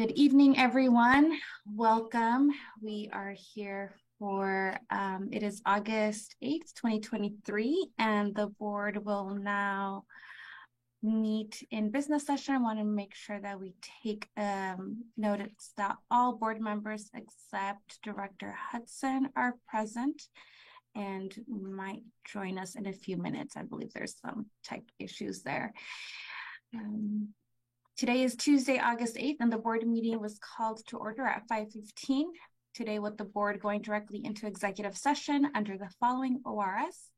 Good evening, everyone. Welcome. We are here for, it is August 8th, 2023, and the board will now meet in business session. I want to make sure that we take notice that all board members except Director Hudson are present and might join us in a few minutes. I believe there's some tech issues there. Today is Tuesday, August 8th, and the board meeting was called to order at 5:15. Today with the board going directly into executive session under the following ORS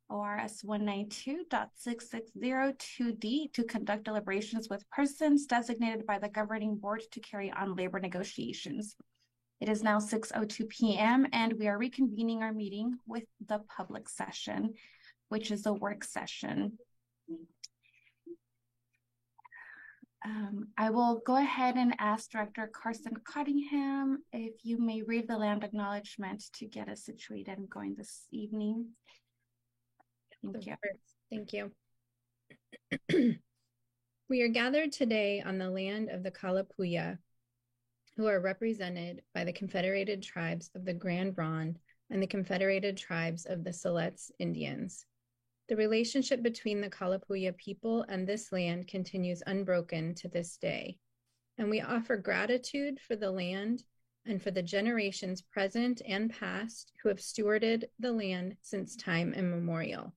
192.6602D to conduct deliberations with persons designated by the governing board to carry on labor negotiations. It is now 6:02 p.m. and we are reconvening our meeting with the public session, which is a work session. I will go ahead and ask Director Carson Cottingham if you may read the land acknowledgement to get us situated and going this evening. Thank you. Thank you. We are gathered today on the land of the Kalapuya, who are represented by the Confederated Tribes of the Grand Ronde and the Confederated Tribes of the Siletz Indians. The relationship between the Kalapuya people and this land continues unbroken to this day, and we offer gratitude for the land and for the generations present and past who have stewarded the land since time immemorial.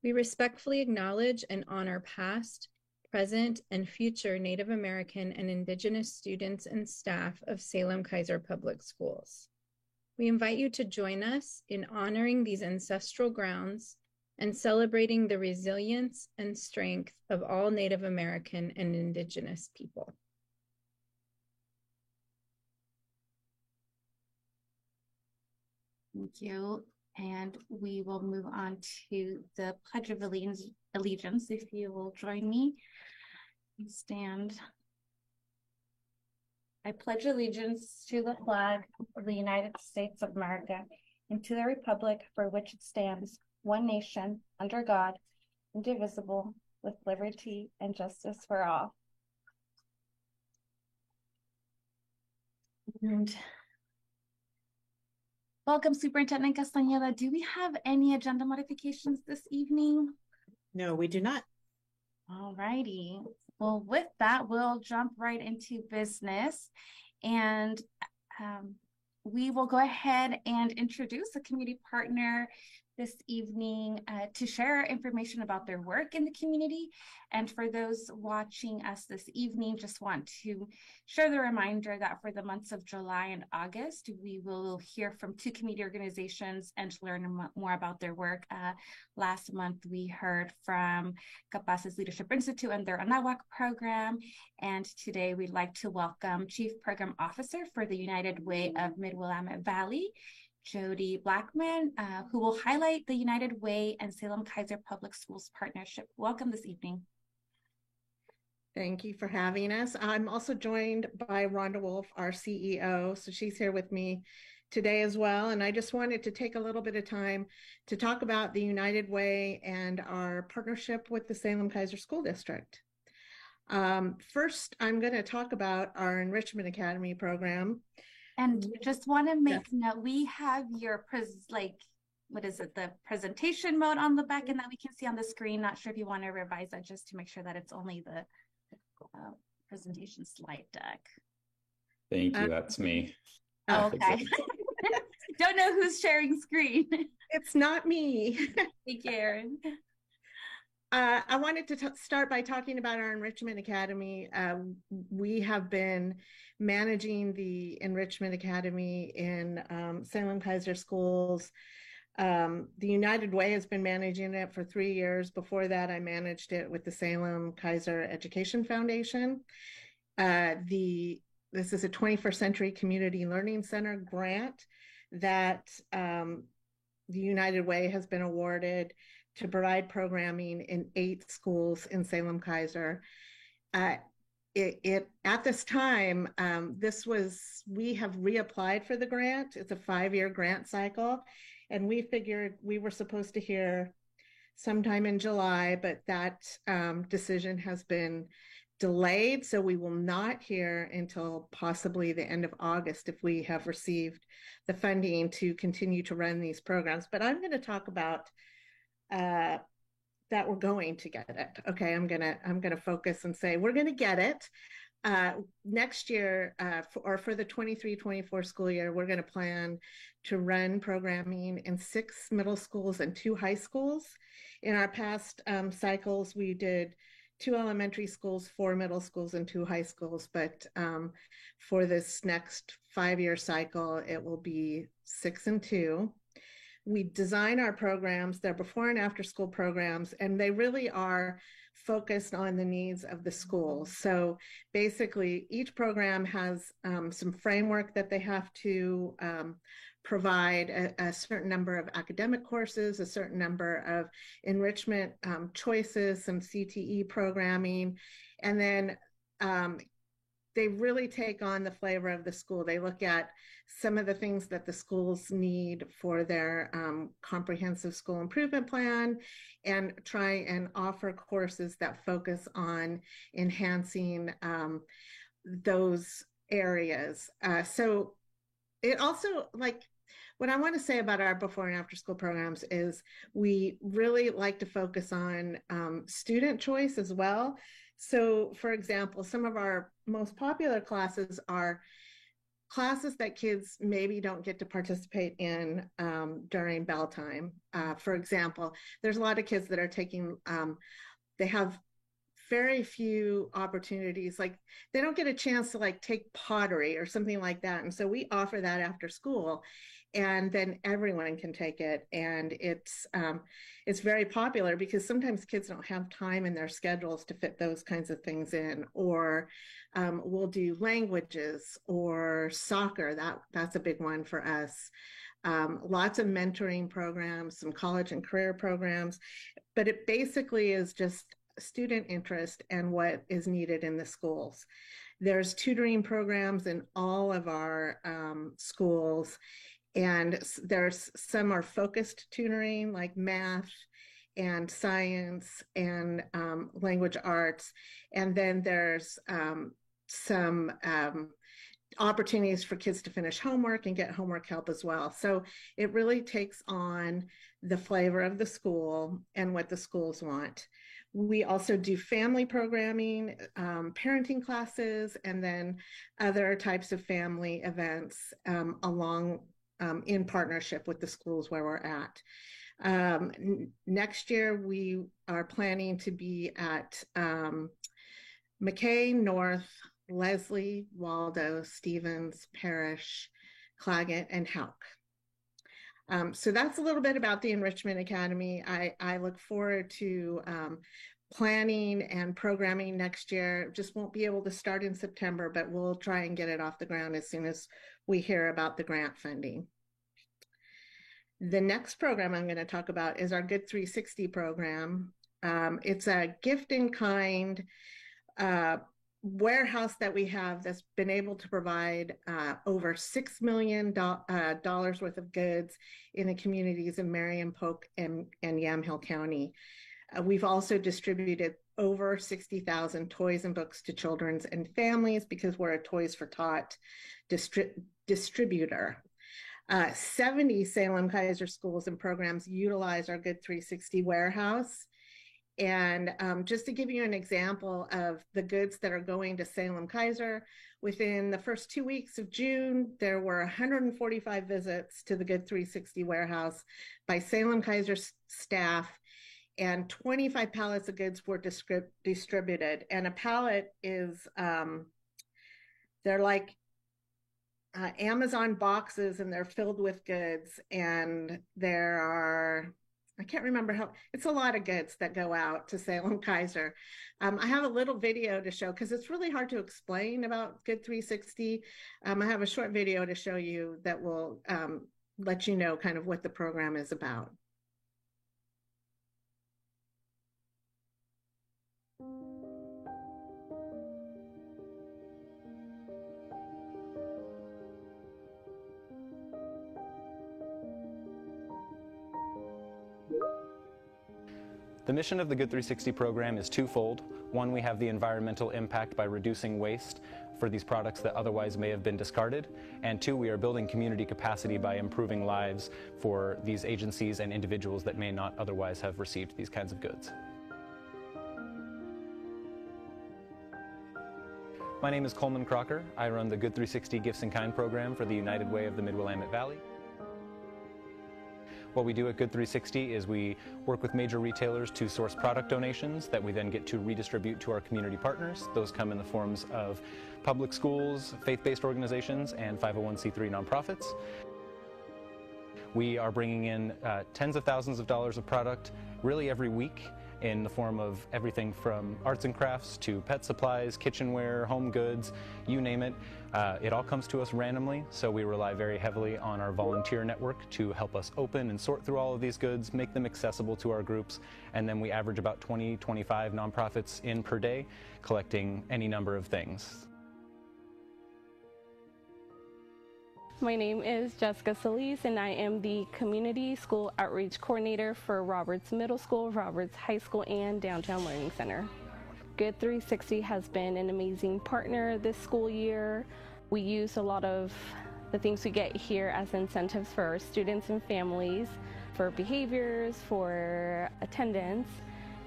We respectfully acknowledge and honor past, present, and future Native American and Indigenous students and staff of Salem-Keizer Public Schools. We invite you to join us in honoring these ancestral grounds and celebrating the resilience and strength of all Native American and Indigenous people. Thank you. And we will move on to the Pledge of Allegiance. If you will join me and stand. I pledge allegiance to the flag of the United States of America and to the republic for which it stands, one nation, under God, indivisible, with liberty and justice for all. And welcome, Superintendent Castañeda. Do we have any agenda modifications this evening? No, we do not. All righty. Well, with that, we'll jump right into business. And we will go ahead and introduce a community partner this evening to share information about their work in the community. And for those watching us this evening, just want to share the reminder that for the months of July and August, we will hear from two community organizations and learn more about their work. Last month, we heard from Capaces Leadership Institute and their Anáhuac program. And today we'd like to welcome Chief Program Officer for the United Way of Mid-Willamette Valley, Jody Blackman, who will highlight the United Way and Salem-Keizer Public Schools partnership. Welcome this evening. Thank you for having us. I'm also joined by Rhonda Wolf, our CEO, so she's here with me today as well. And I just wanted to take a little bit of time to talk about the United Way and our partnership with the Salem-Keizer School District. First, I'm going to talk about our Enrichment Academy program. And just want to make note, we have your the presentation mode on the back end that we can see on the screen. Not sure if you want to revise that just to make sure that it's only the presentation slide deck. Thank you. That's me. Okay. Don't know who's sharing screen. It's not me. Thank you, Erin. I wanted to start by talking about our Enrichment Academy. We have been managing the Enrichment Academy in Salem-Keizer schools. The United Way has been managing it for 3 years. Before that, I managed it with the Salem-Keizer Education Foundation. This is a 21st Century Community Learning Center grant that the United Way has been awarded to provide programming in 8 schools in Salem-Keizer. At this time, we have reapplied for the grant. It's a 5-year grant cycle, and we figured we were supposed to hear sometime in July, but that decision has been delayed, so we will not hear until possibly the end of August if we have received the funding to continue to run these programs. But I'm going to talk about that we're going to get it. Okay, I'm gonna focus and say we're going to get it. Next year, for the 23-24 school year, we're going to plan to run programming in 6 middle schools and 2 high schools. In our past cycles, we did 2 elementary schools, 4 middle schools, and 2 high schools. But for this next 5-year cycle, it will be 6 and 2. We design our programs, they're before and after school programs, and they really are focused on the needs of the schools. So basically, each program has some framework that they have to provide a certain number of academic courses, a certain number of enrichment choices, some CTE programming, and then they really take on the flavor of the school. They look at some of the things that the schools need for their comprehensive school improvement plan and try and offer courses that focus on enhancing those areas. So it also, like, what I want to say about our before and after school programs is we really like to focus on student choice as well. So, for example, some of our most popular classes are classes that kids maybe don't get to participate in during bell time. For example, there's a lot of kids that are taking, they have very few opportunities, like they don't get a chance to like take pottery or something like that. And so we offer that after school, and then everyone can take it. And it's very popular because sometimes kids don't have time in their schedules to fit those kinds of things in. Or we'll do languages or soccer. That's a big one for us. Lots of mentoring programs, some college and career programs, but it basically is just student interest and what is needed in the schools. There's tutoring programs in all of our schools, and there's some are focused tutoring like math and science and language arts. And then there's some opportunities for kids to finish homework and get homework help as well. So it really takes on the flavor of the school and what the schools want. We also do family programming, parenting classes, and then other types of family events along in partnership with the schools where we're at. Next year, we are planning to be at McKay, North, Leslie, Waldo, Stevens, Parrish, Claggett, and Houck. So that's a little bit about the Enrichment Academy. I look forward to planning and programming next year. Just won't be able to start in September, but we'll try and get it off the ground as soon as we hear about the grant funding. The next program I'm going to talk about is our Good 360 program. It's a gift in kind warehouse that we have that's been able to provide over $6 million worth of goods in the communities of Marion, Polk, and Yamhill County. We've also distributed over 60,000 toys and books to children and families because we're a Toys for Tot distributor. 70 Salem Keizer schools and programs utilize our Good 360 warehouse. And just to give you an example of the goods that are going to Salem Keizer, within the first 2 weeks of June, there were 145 visits to the Good 360 warehouse by Salem Keizer staff, and 25 pallets of goods were distributed. And a pallet is, they're like Amazon boxes, and they're filled with goods. And there are, I can't remember how, it's a lot of goods that go out to Salem Keizer. I have a little video to show because it's really hard to explain about Good 360. I have a short video to show you that will let you know kind of what the program is about. The mission of the Good 360 program is twofold. One, we have the environmental impact by reducing waste for these products that otherwise may have been discarded. And two, we are building community capacity by improving lives for these agencies and individuals that may not otherwise have received these kinds of goods. My name is Coleman Crocker. I run the Good 360 Gifts in Kind program for the United Way of the Mid-Willamette Valley. What we do at Good 360 is we work with major retailers to source product donations that we then get to redistribute to our community partners. Those come in the forms of public schools, faith-based organizations, and 501c3 nonprofits. We are bringing in tens of thousands of dollars of product really every week in the form of everything from arts and crafts to pet supplies, kitchenware, home goods, you name it. It all comes to us randomly, so we rely very heavily on our volunteer network to help us open and sort through all of these goods, make them accessible to our groups, and then we average about 20, 25 nonprofits in per day, collecting any number of things. My name is Jessica Solis, and I am the Community School Outreach Coordinator for Roberts Middle School, Roberts High School, and Downtown Learning Center. Good 360 has been an amazing partner this school year. We use a lot of the things we get here as incentives for our students and families, for behaviors, for attendance,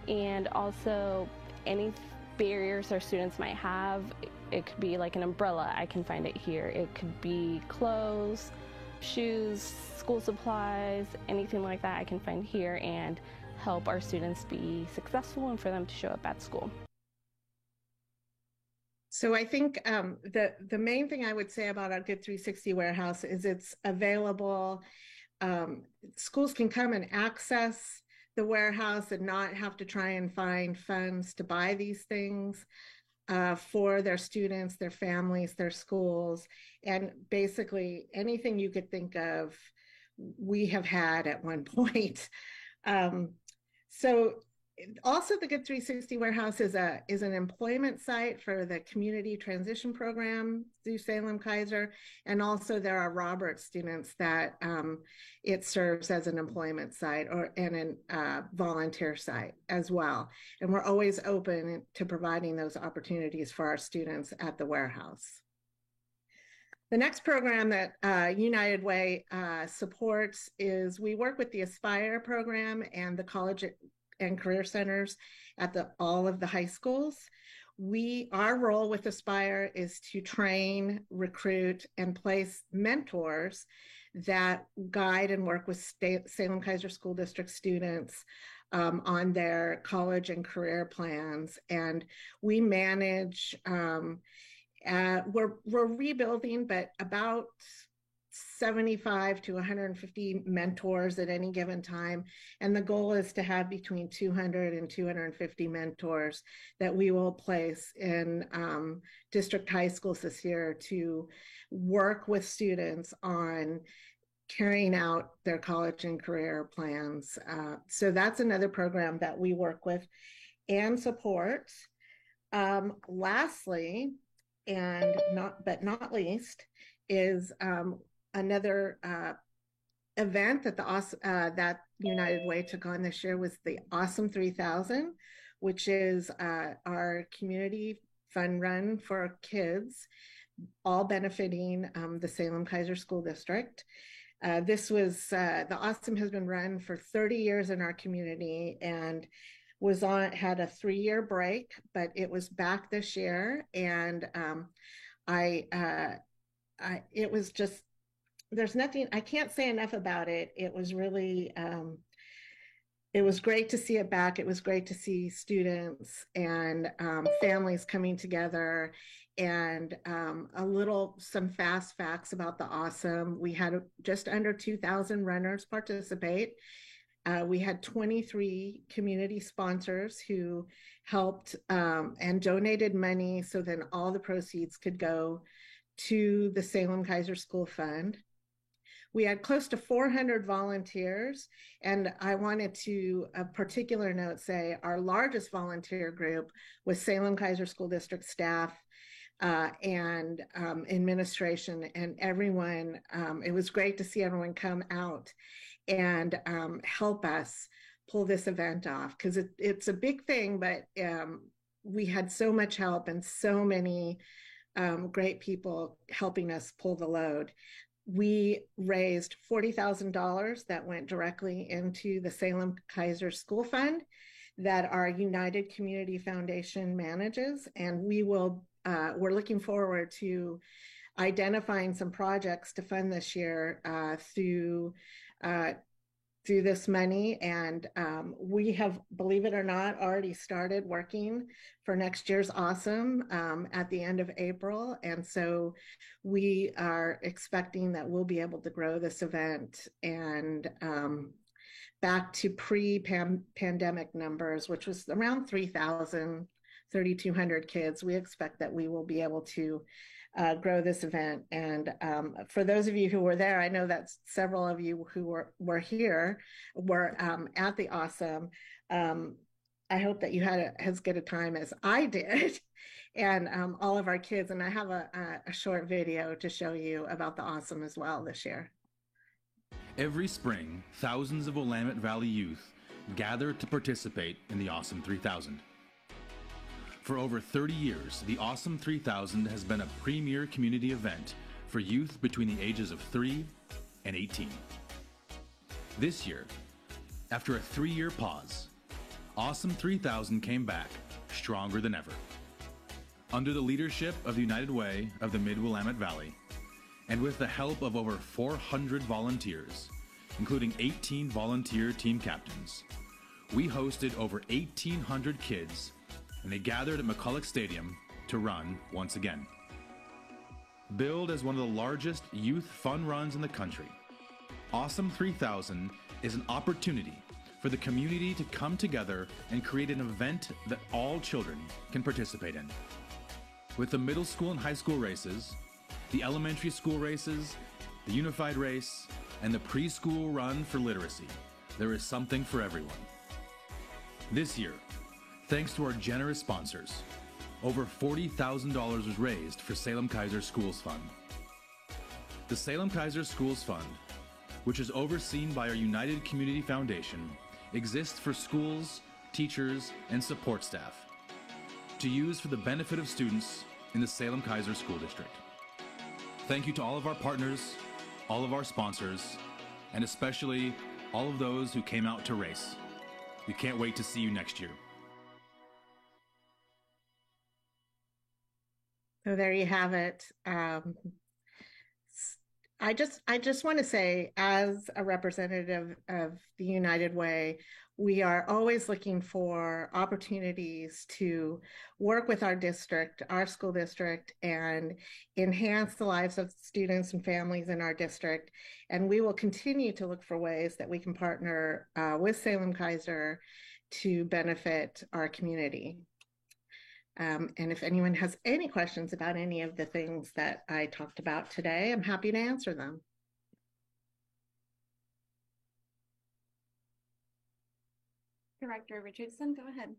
and also any barriers our students might have. It could be like an umbrella, I can find it here. It could be clothes, shoes, school supplies, anything like that I can find here and help our students be successful and for them to show up at school. So I think the main thing I would say about our Good 360 warehouse is it's available. Schools can come and access the warehouse and not have to try and find funds to buy these things for their students, their families, their schools, and basically anything you could think of, we have had at one point. So also the Good 360 warehouse is an employment site for the community transition program through Salem Keizer, and also there are Roberts students that it serves as an employment site and a volunteer site as well. And we're always open to providing those opportunities for our students at the warehouse. The next program that United Way supports is we work with the Aspire program and the college and career centers at all of the high schools. Our role with Aspire is to train, recruit, and place mentors that guide and work with Salem Keizer School District students on their college and career plans. And we manage, we're rebuilding, but about 75 to 150 mentors at any given time. And the goal is to have between 200 and 250 mentors that we will place in district high schools this year to work with students on carrying out their college and career plans. So that's another program that we work with and support. Lastly, and not least, is another event that that United Way took on this year was the Awesome 3000, which is our community fun run for kids, all benefiting the Salem Keizer School District. This was the Awesome has been run for 30 years in our community and had a 3-year break, but it was back this year, and it was just, there's nothing, I can't say enough about it. It was really, it was great to see it back. It was great to see students and families coming together, and some fast facts about the Awesome. We had just under 2,000 runners participate. We had 23 community sponsors who helped and donated money, so then all the proceeds could go to the Salem Keizer School Fund. We had close to 400 volunteers, and I wanted to, a particular note, say our largest volunteer group was Salem Keizer School District staff and administration, and everyone. It was great to see everyone come out and help us pull this event off, because it's a big thing, but we had so much help and so many great people helping us pull the load. We raised $40,000 that went directly into the Salem Keizer School Fund that our United Community Foundation manages, and we're looking forward to identifying some projects to fund this year through this money. And we have, believe it or not, already started working for next year's Awesome at the end of April. And so we are expecting that we'll be able to grow this event and back to pre-pandemic numbers, which was around 3,200 kids. We expect that we will be able to grow this event. And for those of you who were there, I know that several of you who were here were at the Awesome. I hope that you had as good a time as I did, and all of our kids. And I have a short video to show you about the Awesome as well this year. Every spring, thousands of Willamette Valley youth gather to participate in the Awesome 3000. For over 30 years, the Awesome 3000 has been a premier community event for youth between the ages of 3 and 18. This year, after a 3-year pause, Awesome 3000 came back stronger than ever. Under the leadership of the United Way of the Mid-Willamette Valley, and with the help of over 400 volunteers, including 18 volunteer team captains, we hosted over 1,800 kids, and they gathered at McCulloch Stadium to run once again. Billed as one of the largest youth fun runs in the country, Awesome 3000 is an opportunity for the community to come together and create an event that all children can participate in. With the middle school and high school races, the elementary school races, the unified race, and the preschool run for literacy, there is something for everyone. This year, thanks to our generous sponsors, over $40,000 was raised for Salem Keizer Schools Fund. The Salem Keizer Schools Fund, which is overseen by our United Community Foundation, exists for schools, teachers, and support staff to use for the benefit of students in the Salem Keizer School District. Thank you to all of our partners, all of our sponsors, and especially all of those who came out to race. We can't wait to see you next year. So there you have it. I just want to say, as a representative of the United Way, we are always looking for opportunities to work with our district, our school district, and enhance the lives of students and families in our district. And we will continue to look for ways that we can partner with Salem Keizer to benefit our community. And if anyone has any questions about any of the things that I talked about today, I'm happy to answer them. Director Richardson, go ahead.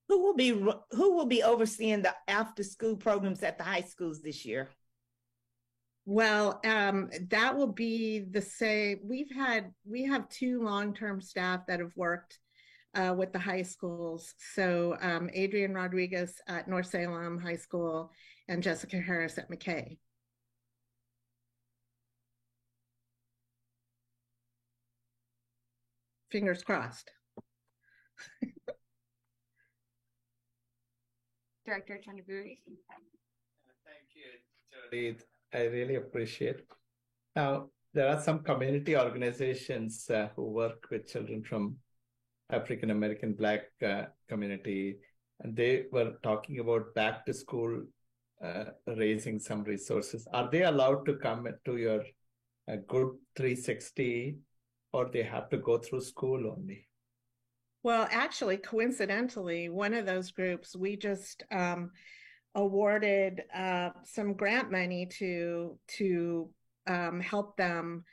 Who will be overseeing the after-school programs at the high schools this year? Well, that will be the same. We have 2 long-term staff that have worked with the high schools. So Adrian Rodriguez at North Salem High School and Jessica Harris at McKay. Fingers crossed. Director Chandaguri. Thank you, Jody. I really appreciate it. Now, there are some community organizations who work with children from African American Black community, and they were talking about back to school, raising some resources. Are they allowed to come to your Good 360, or they have to go through school only? Well, actually, coincidentally, one of those groups, we just awarded some grant money to help them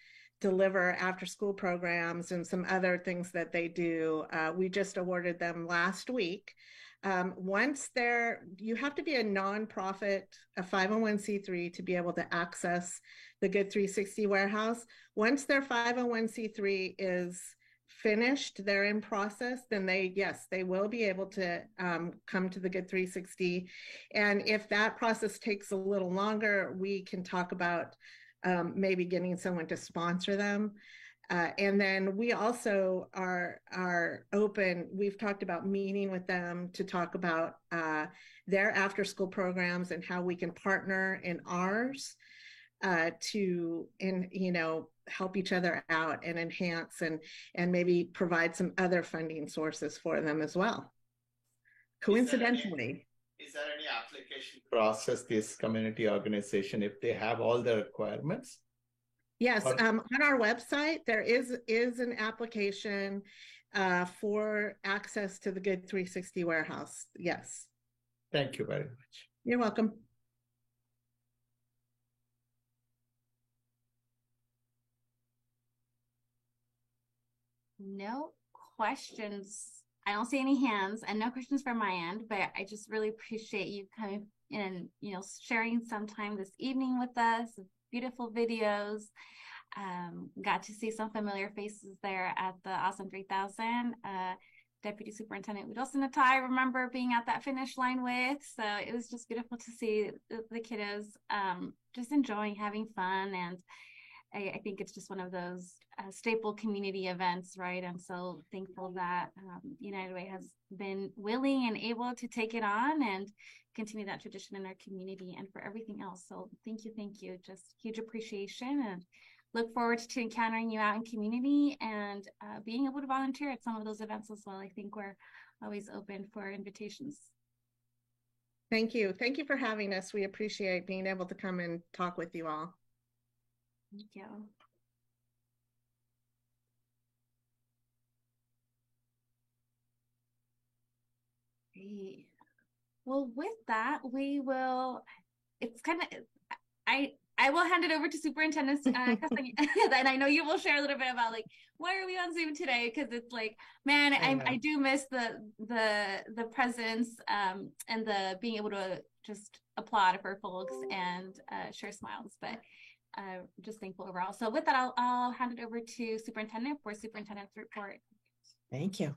deliver after-school programs and some other things that they do. We just awarded them last week. Once you have to be a nonprofit, a 501c3 to be able to access the Good 360 warehouse. Once their 501c3 is finished, they're in process, then they will be able to come to the Good 360. And if that process takes a little longer, we can talk about maybe getting someone to sponsor them. And then we also are open. We've talked about meeting with them to talk about their after school programs and how we can partner in ours to help each other out and enhance and maybe provide some other funding sources for them as well. Coincidentally. Is there any application process this community organization if they have all the requirements? Yes, on our website, there is an application for access to the Good 360 warehouse. Yes. Thank you very much. You're welcome. No questions. I don't see any hands and no questions from my end, but I just really appreciate you coming in and, sharing some time this evening with us. Beautiful videos. Got to see some familiar faces there at the Awesome 3000. Deputy Superintendent Widelson Natai, I remember being at that finish line with. So it was just beautiful to see the kiddos just enjoying having fun. And I think it's just one of those staple community events, right? I'm so thankful that United Way has been willing and able to take it on and continue that tradition in our community and for everything else. So thank you. Just huge appreciation and look forward to encountering you out in community and being able to volunteer at some of those events as well. I think we're always open for invitations. Thank you. Thank you for having us. We appreciate being able to come and talk with you all. Thank you. Great. Well, with that, we will, I will hand it over to Superintendent Castañeda, and I know you will share a little bit about why are we on Zoom today? Because it's man, I do miss the presence and the being able to just applaud for folks and share smiles, but just thankful overall. So with that, I'll hand it over to Superintendent for Superintendent's report. Thank you.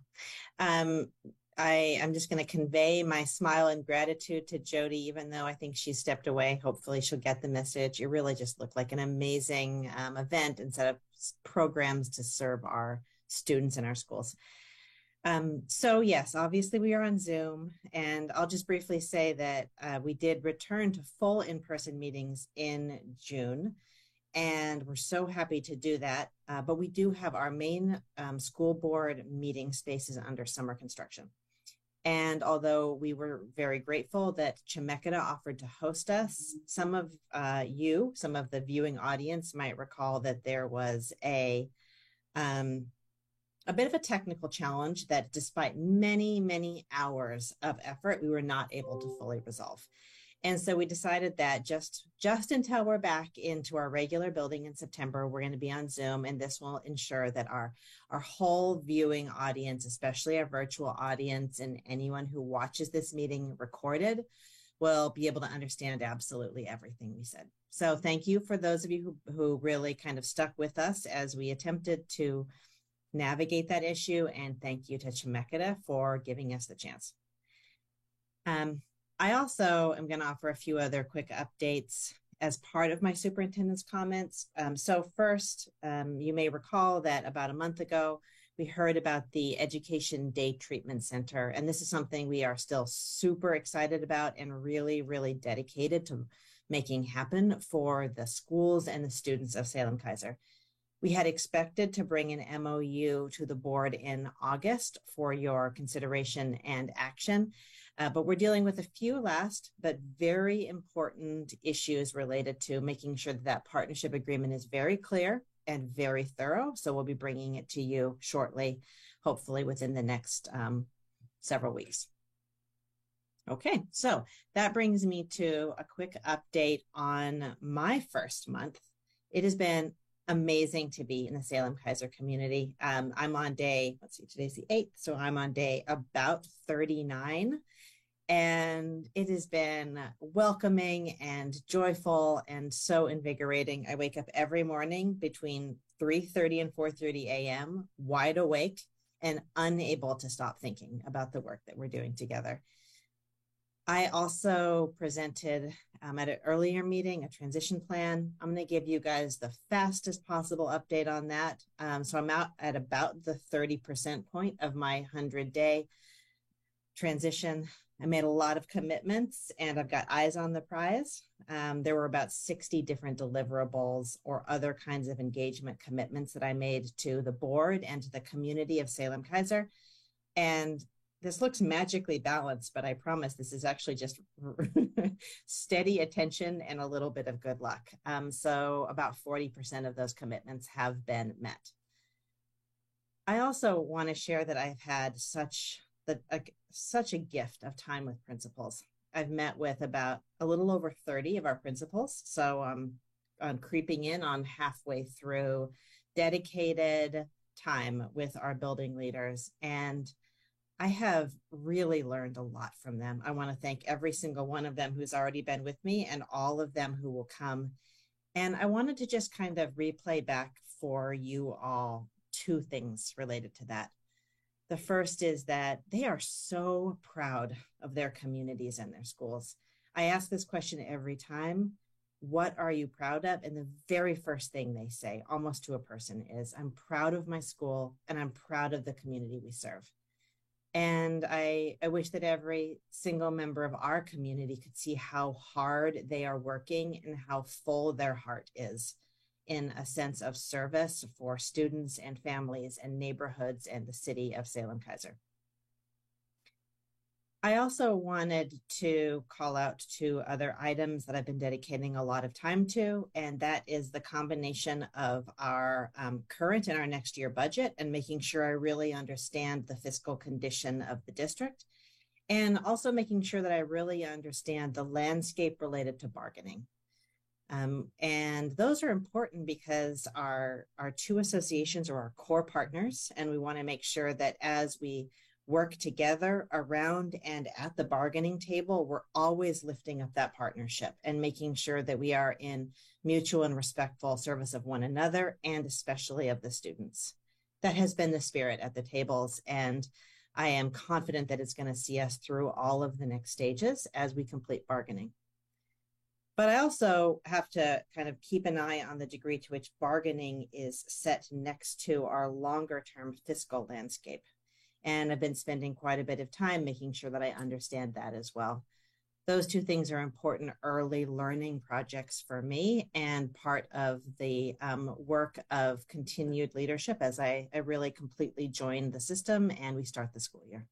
I'm just going to convey my smile and gratitude to Jody, even though I think she stepped away. Hopefully she'll get the message. It really just looked like an amazing event and set of programs to serve our students in our schools. So yes, obviously we are on Zoom, and I'll just briefly say that we did return to full in-person meetings in June, and we're so happy to do that. But we do have our main school board meeting spaces under summer construction. And although we were very grateful that Chemeketa offered to host us, some of the viewing audience might recall that there was a bit of a technical challenge that despite many, many hours of effort, we were not able to fully resolve. And so we decided that just until we're back into our regular building in September, we're going to be on Zoom, and this will ensure that our whole viewing audience, especially our virtual audience and anyone who watches this meeting recorded, will be able to understand absolutely everything we said. So thank you for those of you who really kind of stuck with us as we attempted to navigate that issue, and thank you to Chemeketa for giving us the chance. I also am going to offer a few other quick updates as part of my superintendent's comments. So first, you may recall that about a month ago, we heard about the Education Day Treatment Center, and this is something we are still super excited about and really, really dedicated to making happen for the schools and the students of Salem-Keizer. We had expected to bring an MOU to the board in August for your consideration and action. But we're dealing with a few last but very important issues related to making sure that partnership agreement is very clear and very thorough. So we'll be bringing it to you shortly, hopefully within the next several weeks. Okay, so that brings me to a quick update on my first month. It has been amazing to be in the Salem-Keizer community. I'm on day, let's see, today's the 8th, so I'm on day about 39. And it has been welcoming and joyful and so invigorating. I wake up every morning between 3:30 and 4:30 a.m., wide awake and unable to stop thinking about the work that we're doing together. I also presented at an earlier meeting a transition plan. I'm going to give you guys the fastest possible update on that. So I'm out at about the 30% point of my 100-day transition. I made a lot of commitments and I've got eyes on the prize. There were about 60 different deliverables or other kinds of engagement commitments that I made to the board and to the community of Salem-Keizer. And this looks magically balanced, but I promise this is actually just steady attention and a little bit of good luck. So about 40% of those commitments have been met. I also want to share that I've had such a gift of time with principals. I've met with about a little over 30 of our principals. So I'm creeping in on halfway through dedicated time with our building leaders. And I have really learned a lot from them. I want to thank every single one of them who's already been with me and all of them who will come. And I wanted to just kind of replay back for you all 2 things related to that. The first is that they are so proud of their communities and their schools. I ask this question every time, what are you proud of? And the very first thing they say, almost to a person, is, I'm proud of my school and I'm proud of the community we serve. And I wish that every single member of our community could see how hard they are working and how full their heart is in a sense of service for students and families and neighborhoods and the city of Salem-Keizer. I also wanted to call out 2 other items that I've been dedicating a lot of time to, and that is the combination of our current and our next year budget and making sure I really understand the fiscal condition of the district, and also making sure that I really understand the landscape related to bargaining. And those are important because our 2 associations are our core partners, and we want to make sure that as we work together around and at the bargaining table, we're always lifting up that partnership and making sure that we are in mutual and respectful service of one another and especially of the students. That has been the spirit at the tables, and I am confident that it's going to see us through all of the next stages as we complete bargaining. But I also have to kind of keep an eye on the degree to which bargaining is set next to our longer term fiscal landscape. And I've been spending quite a bit of time making sure that I understand that as well. Those 2 things are important early learning projects for me and part of the work of continued leadership as I really completely join the system and we start the school year.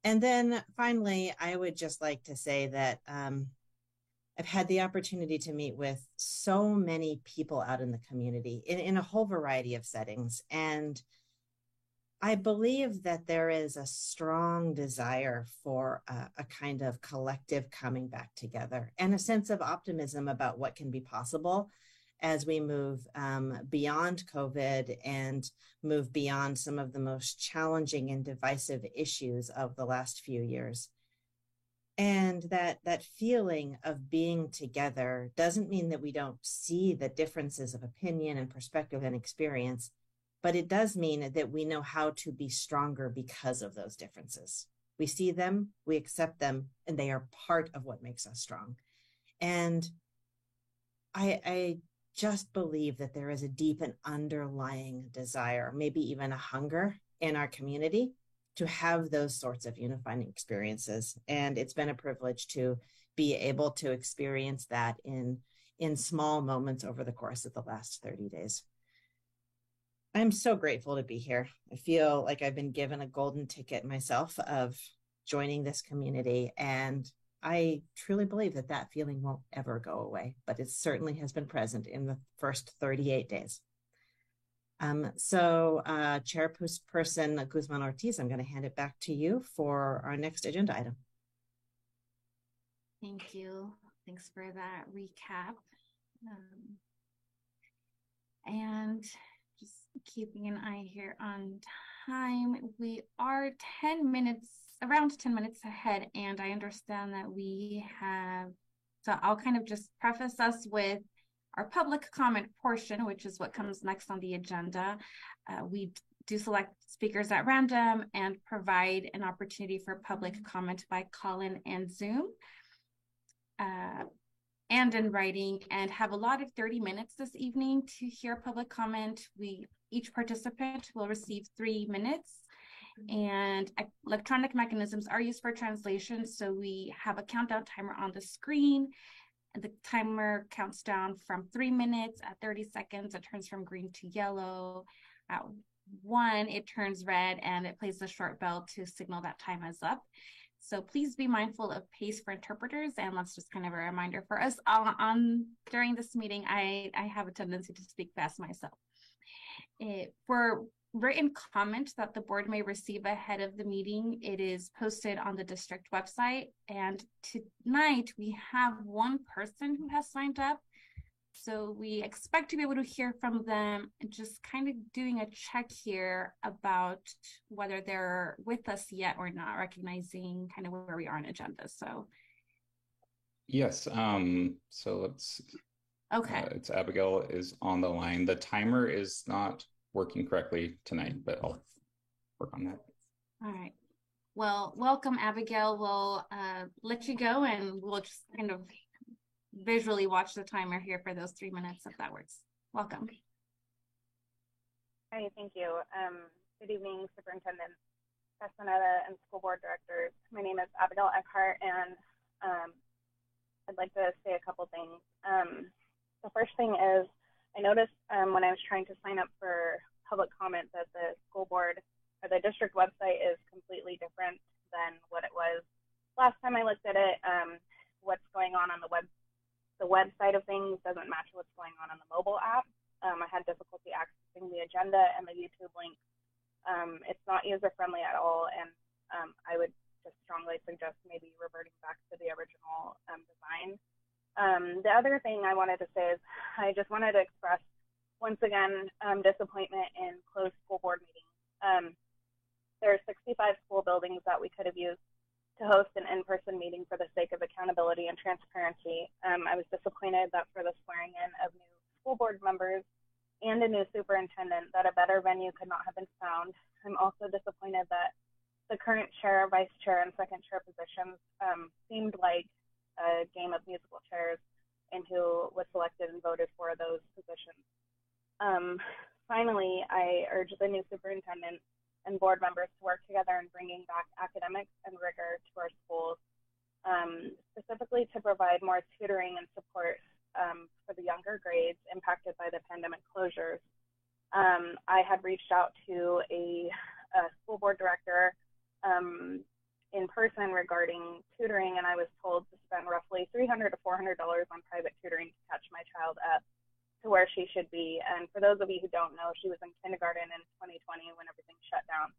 And then finally, I would just like to say that I've had the opportunity to meet with so many people out in the community in a whole variety of settings. And I believe that there is a strong desire for a kind of collective coming back together and a sense of optimism about what can be possible as we move beyond COVID and move beyond some of the most challenging and divisive issues of the last few years. And that feeling of being together doesn't mean that we don't see the differences of opinion and perspective and experience, but it does mean that we know how to be stronger because of those differences. We see them, we accept them, and they are part of what makes us strong. And I just believe that there is a deep and underlying desire, maybe even a hunger in our community to have those sorts of unifying experiences. And it's been a privilege to be able to experience that in small moments over the course of the last 30 days. I'm so grateful to be here. I feel like I've been given a golden ticket myself of joining this community, and I truly believe that that feeling won't ever go away, but it certainly has been present in the first 38 days. So Chairperson Guzman-Ortiz, I'm going to hand it back to you for our next agenda item. Thank you. Thanks for that recap. And just keeping an eye here on time. We are around 10 minutes ahead, and I understand that so I'll kind of just preface us with our public comment portion, which is what comes next on the agenda. We do select speakers at random and provide an opportunity for public comment by call-in and Zoom and in writing, and have allotted 30 minutes this evening to hear public comment. Each participant will receive 3 minutes, and electronic mechanisms are used for translation. So we have a countdown timer on the screen. And the timer counts down from 3 minutes. At 30 seconds, it turns from green to yellow. At 1, it turns red, and it plays the short bell to signal that time is up. So please be mindful of pace for interpreters, and that's just kind of a reminder for us. During this meeting, I have a tendency to speak fast myself. For written comment that the board may receive ahead of the meeting, it is posted on the district website. And tonight we have one person who has signed up. So we expect to be able to hear from them, and just kind of doing a check here about whether they're with us yet or not, recognizing kind of where we are on agenda. So yes, so let's okay. It's Abigail is on the line. The timer is not working correctly tonight, but I'll work on that. All right. Well, welcome, Abigail. We'll let you go, and we'll just kind of visually watch the timer here for those 3 minutes, if that works. Welcome. Hi, thank you. Good evening, Superintendent Castaneda and school board directors. My name is Abigail Eckhart, and I'd like to say a couple things. The first thing is, I noticed when I was trying to sign up for public comment that the school board or the district website is completely different than what it was last time I looked at it. What's going on the website of things doesn't match what's going on the mobile app. I had difficulty accessing the agenda and the YouTube link. It's not user-friendly at all, and I would just strongly suggest maybe reverting back to the original design. The other thing I wanted to say is I just wanted to express, once again, disappointment in closed school board meetings. There are 65 school buildings that we could have used to host an in-person meeting for the sake of accountability and transparency. I was disappointed that for the swearing in of new school board members and a new superintendent that a better venue could not have been found. I'm also disappointed that the current chair, vice chair, and second chair positions seemed like a game of musical chairs and who was selected and voted for those positions. Finally, I urge the new superintendent and board members to work together in bringing back academics and rigor to our schools, specifically to provide more tutoring and support for the younger grades impacted by the pandemic closures. I had reached out to a school board director in person regarding tutoring, and I was told to spend roughly $300 to $400 on private tutoring to catch my child up to where she should be. And for those of you who don't know, she was in kindergarten in 2020 when everything shut down.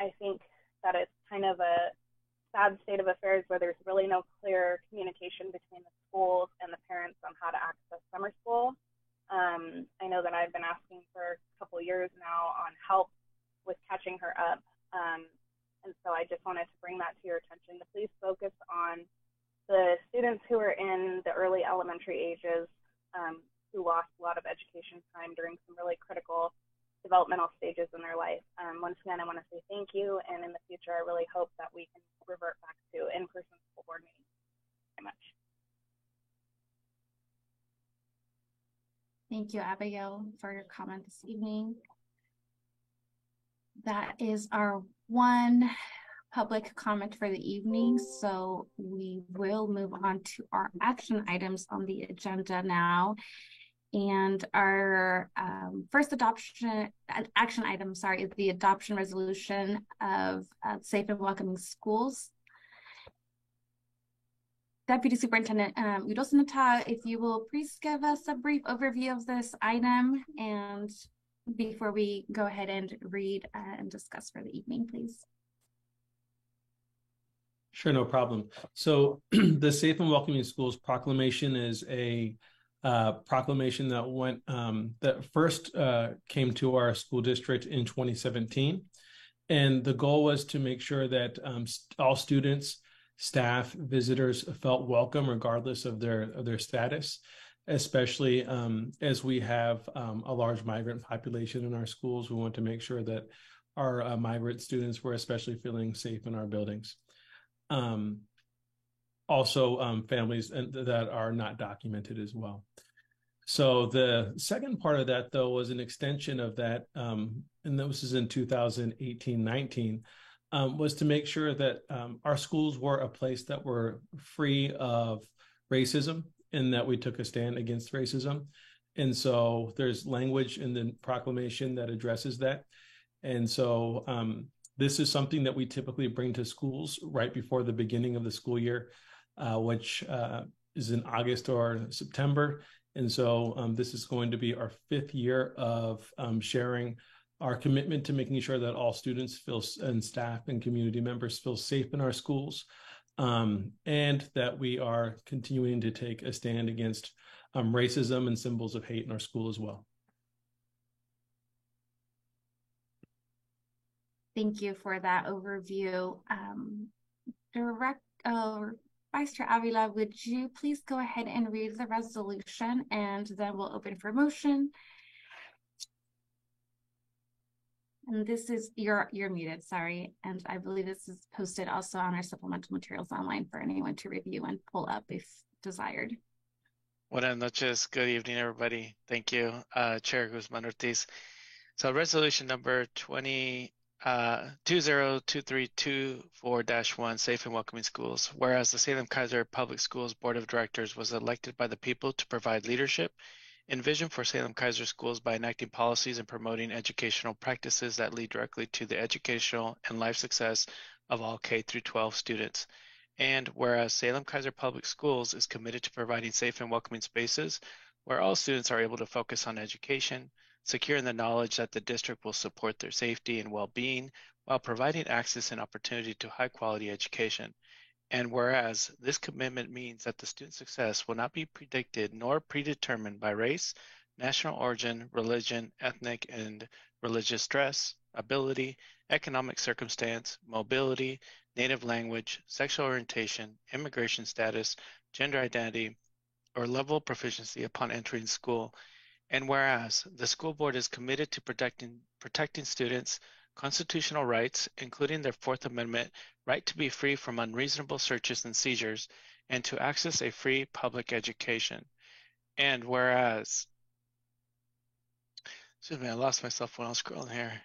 I think that it's kind of a sad state of affairs where there's really no clear communication between the schools and the parents on how to access summer school. I know that I've been asking for a couple years now on help with catching her up. And so I just wanted to bring that to your attention, to please focus on the students who are in the early elementary ages, who lost a lot of education time during some really critical developmental stages in their life. Once again, I want to say thank you, and in the future, I really hope that we can revert back to in-person school board meetings. Thank you very much. Thank you, Abigail, for your comment this evening. That is our one public comment for the evening, so we will move on to our action items on the agenda now. And our first action item, is the adoption resolution of safe and welcoming schools. Deputy Superintendent Udo-Sanata, if you will please give us a brief overview of this item, and before we go ahead and read and discuss for the evening, please. Sure, no problem. So the Safe and Welcoming Schools Proclamation is a proclamation that went that first came to our school district in 2017, and the goal was to make sure that all students, staff, visitors felt welcome regardless of their status, especially as we have a large migrant population in our schools. We want to make sure that our migrant students were especially feeling safe in our buildings. Also, families that are not documented as well. So the second part of that, though, was an extension of that, and this is in 2018-19, was to make sure that our schools were a place that were free of racism and that we took a stand against racism. And so there's language in the proclamation that addresses that. And so this is something that we typically bring to schools right before the beginning of the school year, which is in August or September. And so this is going to be our 5th year of sharing our commitment to making sure that all students feel, and staff and community members feel safe in our schools, and that we are continuing to take a stand against racism and symbols of hate in our school as well. Thank you for that overview. Vice Chair Avila, would you please go ahead and read the resolution, and then we'll open for motion. And this is, you're muted, sorry. And I believe this is posted also on our supplemental materials online for anyone to review and pull up if desired. Buenas noches, good evening, everybody. Thank you, Chair Guzman Ortiz. So resolution number 2023224-1, Safe and Welcoming Schools. Whereas the Salem-Keizer Public Schools Board of Directors was elected by the people to provide leadership and vision for Salem-Keizer schools by enacting policies and promoting educational practices that lead directly to the educational and life success of all K-12 students. And whereas Salem-Keizer Public Schools is committed to providing safe and welcoming spaces where all students are able to focus on education, secure in the knowledge that the district will support their safety and well-being while providing access and opportunity to high-quality education. And whereas this commitment means that the student success will not be predicted nor predetermined by race, national origin, religion, ethnic and religious stress, ability, economic circumstance, mobility, native language, sexual orientation, immigration status, gender identity, or level of proficiency upon entering school. And whereas the school board is committed to protecting students' constitutional rights, including their Fourth Amendment right to be free from unreasonable searches and seizures, and to access a free public education. And whereas, excuse me, I lost myself when I was scrolling here.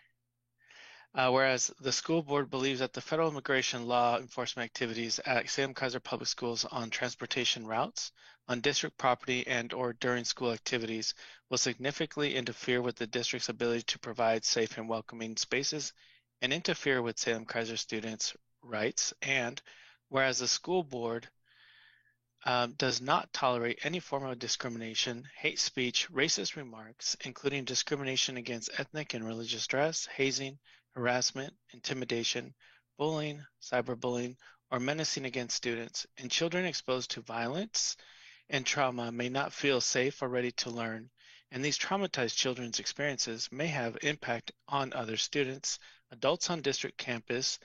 Whereas the school board believes that the federal immigration law enforcement activities at Salem-Keizer Public Schools on transportation routes, on district property and or during school activities will significantly interfere with the district's ability to provide safe and welcoming spaces and interfere with Salem-Keizer students' rights. And whereas the school board does not tolerate any form of discrimination, hate speech, racist remarks, including discrimination against ethnic and religious dress, hazing, harassment, intimidation, bullying, cyberbullying, or menacing against students, and children exposed to violence and trauma may not feel safe or ready to learn, and these traumatized children's experiences may have impact on other students, adults on district campuses,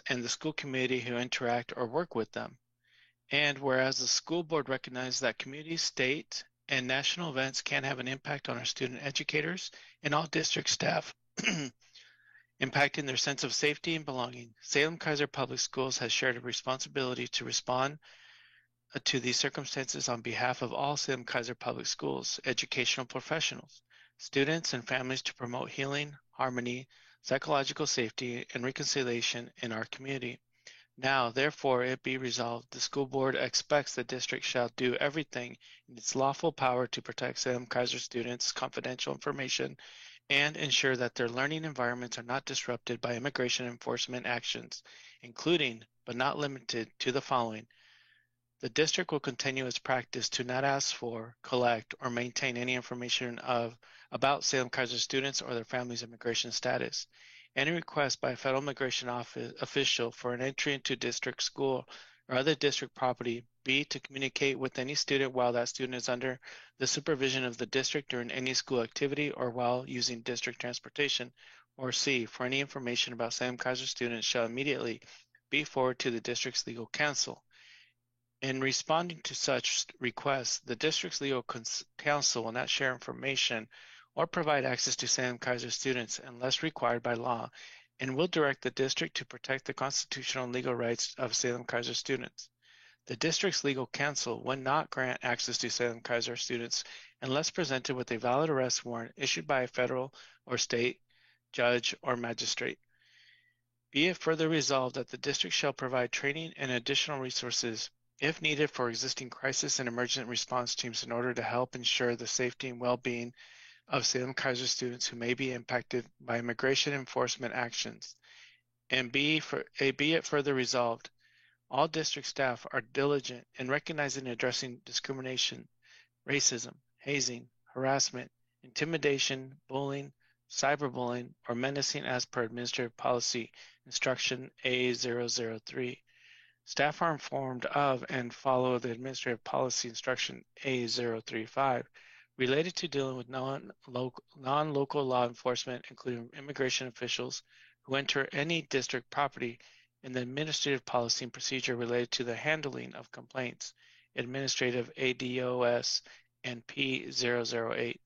and the school community who interact or work with them. And whereas the school board recognizes that community, state, and national events can have an impact on our student educators and all district staff, impacting their sense of safety and belonging, Salem-Keizer Public Schools has shared a responsibility to respond to these circumstances on behalf of all Salem-Keizer Public Schools, educational professionals, students, and families to promote healing, harmony, psychological safety, and reconciliation in our community. Now, therefore, it be resolved, the school board expects the district shall do everything in its lawful power to protect Salem-Keizer students' confidential information and ensure that their learning environments are not disrupted by immigration enforcement actions, including, but not limited to the following. The district will continue its practice to not ask for, collect, or maintain any information about Salem-Keizer students or their families' immigration status. Any request by a federal immigration official for an entry into district school or other district property. B, to communicate with any student while that student is under the supervision of the district during any school activity or while using district transportation. Or C, for any information about Salem Keizer students shall immediately be forwarded to the district's legal counsel. In responding to such requests, the district's legal counsel will not share information or provide access to Salem Keizer students unless required by law, and will direct the district to protect the constitutional and legal rights of Salem Keizer students. The district's legal counsel will not grant access to Salem Keizer students unless presented with a valid arrest warrant issued by a federal or state judge or magistrate. Be it further resolved that the district shall provide training and additional resources if needed for existing crisis and emergent response teams in order to help ensure the safety and well-being of Salem Keizer students who may be impacted by immigration enforcement actions. And be it further resolved, all district staff are diligent in recognizing and addressing discrimination, racism, hazing, harassment, intimidation, bullying, cyberbullying, or menacing as per Administrative Policy Instruction A003. Staff are informed of and follow the Administrative Policy Instruction A035 related to dealing with non-local law enforcement, including immigration officials who enter any district property, and the administrative policy and procedure related to the handling of complaints, Administrative ADOS and P008.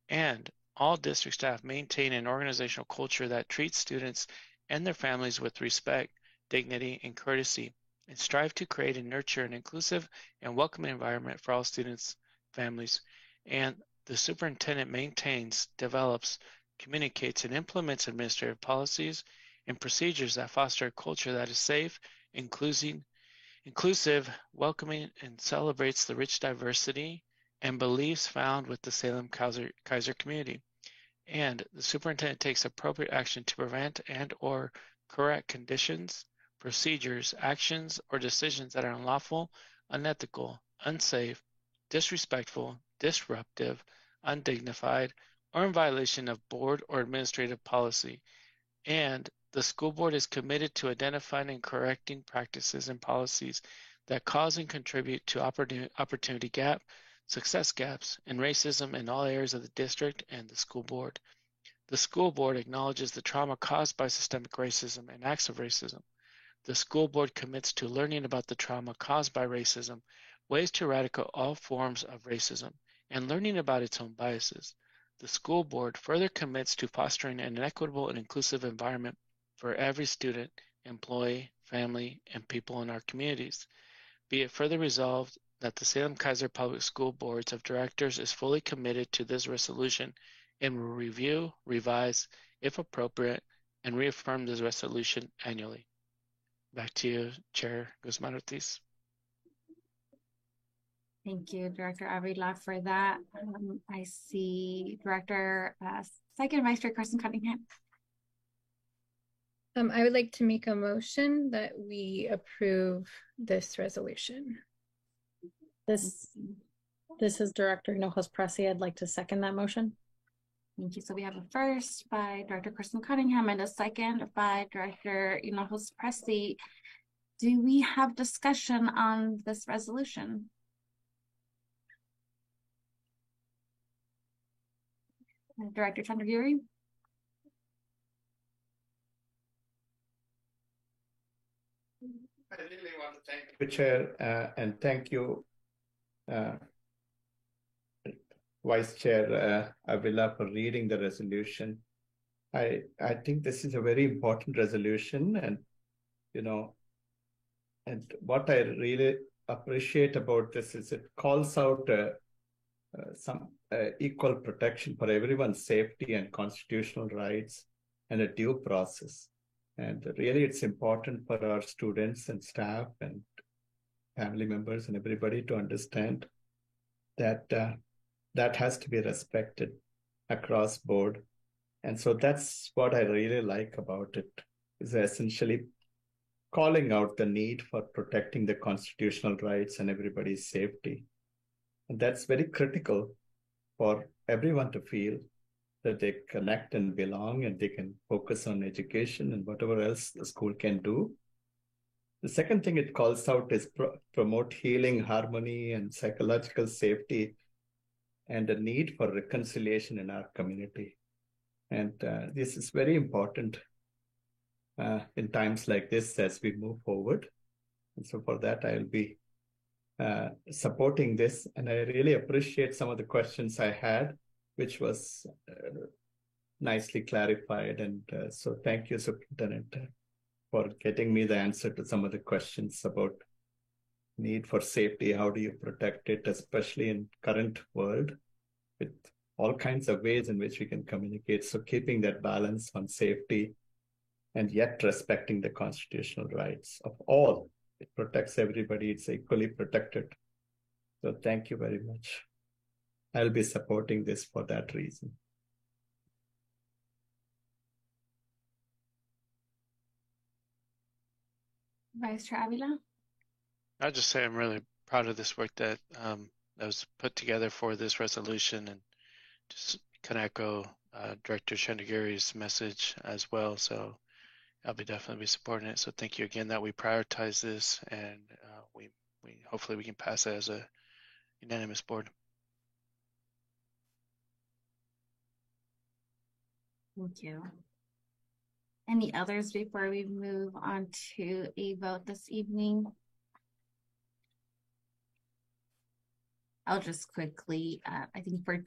And all district staff maintain an organizational culture that treats students and their families with respect, dignity, and courtesy, and strive to create and nurture an inclusive and welcoming environment for all students, families, and the superintendent maintains, develops, communicates, and implements administrative policies and procedures that foster a culture that is safe, inclusive, welcoming, and celebrates the rich diversity and beliefs found with the Salem Keizer community. And the superintendent takes appropriate action to prevent and or correct conditions, procedures, actions, or decisions that are unlawful, unethical, unsafe, disrespectful, disruptive, undignified, or in violation of board or administrative policy. And the school board is committed to identifying and correcting practices and policies that cause and contribute to opportunity gap, success gaps, and racism in all areas of the district and the school board. The school board acknowledges the trauma caused by systemic racism and acts of racism. The school board commits to learning about the trauma caused by racism, ways to eradicate all forms of racism, and learning about its own biases. The school board further commits to fostering an equitable and inclusive environment for every student, employee, family, and people in our communities. Be it further resolved that the Salem Keizer Public School Boards of Directors is fully committed to this resolution and will review, revise, if appropriate, and reaffirm this resolution annually. Back to you, Chair Guzman-Ortiz. Thank you, Director Avila, for that. I see Director Second Vice Chair Carson Cunningham. I would like to make a motion that we approve this resolution. This is Director Hinojos Pressy. I'd like to second that motion. Thank you. So we have a first by Director Kristen Cunningham and a second by Director Hinojos Pressy. Do we have discussion on this resolution? Director Chandragiri? I really want to thank you, Chair, and thank you, Vice Chair Avila, for reading the resolution. I think this is a very important resolution, and and what I really appreciate about this is it calls out some equal protection for everyone's safety and constitutional rights and a due process. And really, it's important for our students and staff and family members and everybody to understand that that has to be respected across board. And so that's what I really like about it, is essentially calling out the need for protecting the constitutional rights and everybody's safety. And that's very critical for everyone to feel that they connect and belong and they can focus on education and whatever else the school can do. The second thing it calls out is promote healing, harmony, and psychological safety, and the need for reconciliation in our community. And this is very important in times like this as we move forward. And so for that, I'll be supporting this. And I really appreciate some of the questions I had, which was nicely clarified. And so thank you, Superintendent, for getting me the answer to some of the questions about need for safety. How do you protect it, especially in current world with all kinds of ways in which we can communicate. So keeping that balance on safety and yet respecting the constitutional rights of all. It protects everybody. It's equally protected. So thank you very much. I'll be supporting this for that reason. Vice Chair Avila? I'll just say I'm really proud of this work that was put together for this resolution, and just can echo Director Chandagiri's message as well. So I'll definitely be supporting it. So thank you again that we prioritize this, and we hopefully we can pass it as a unanimous board. Thank you. Any others before we move on to a vote this evening? I'll just quickly, I think for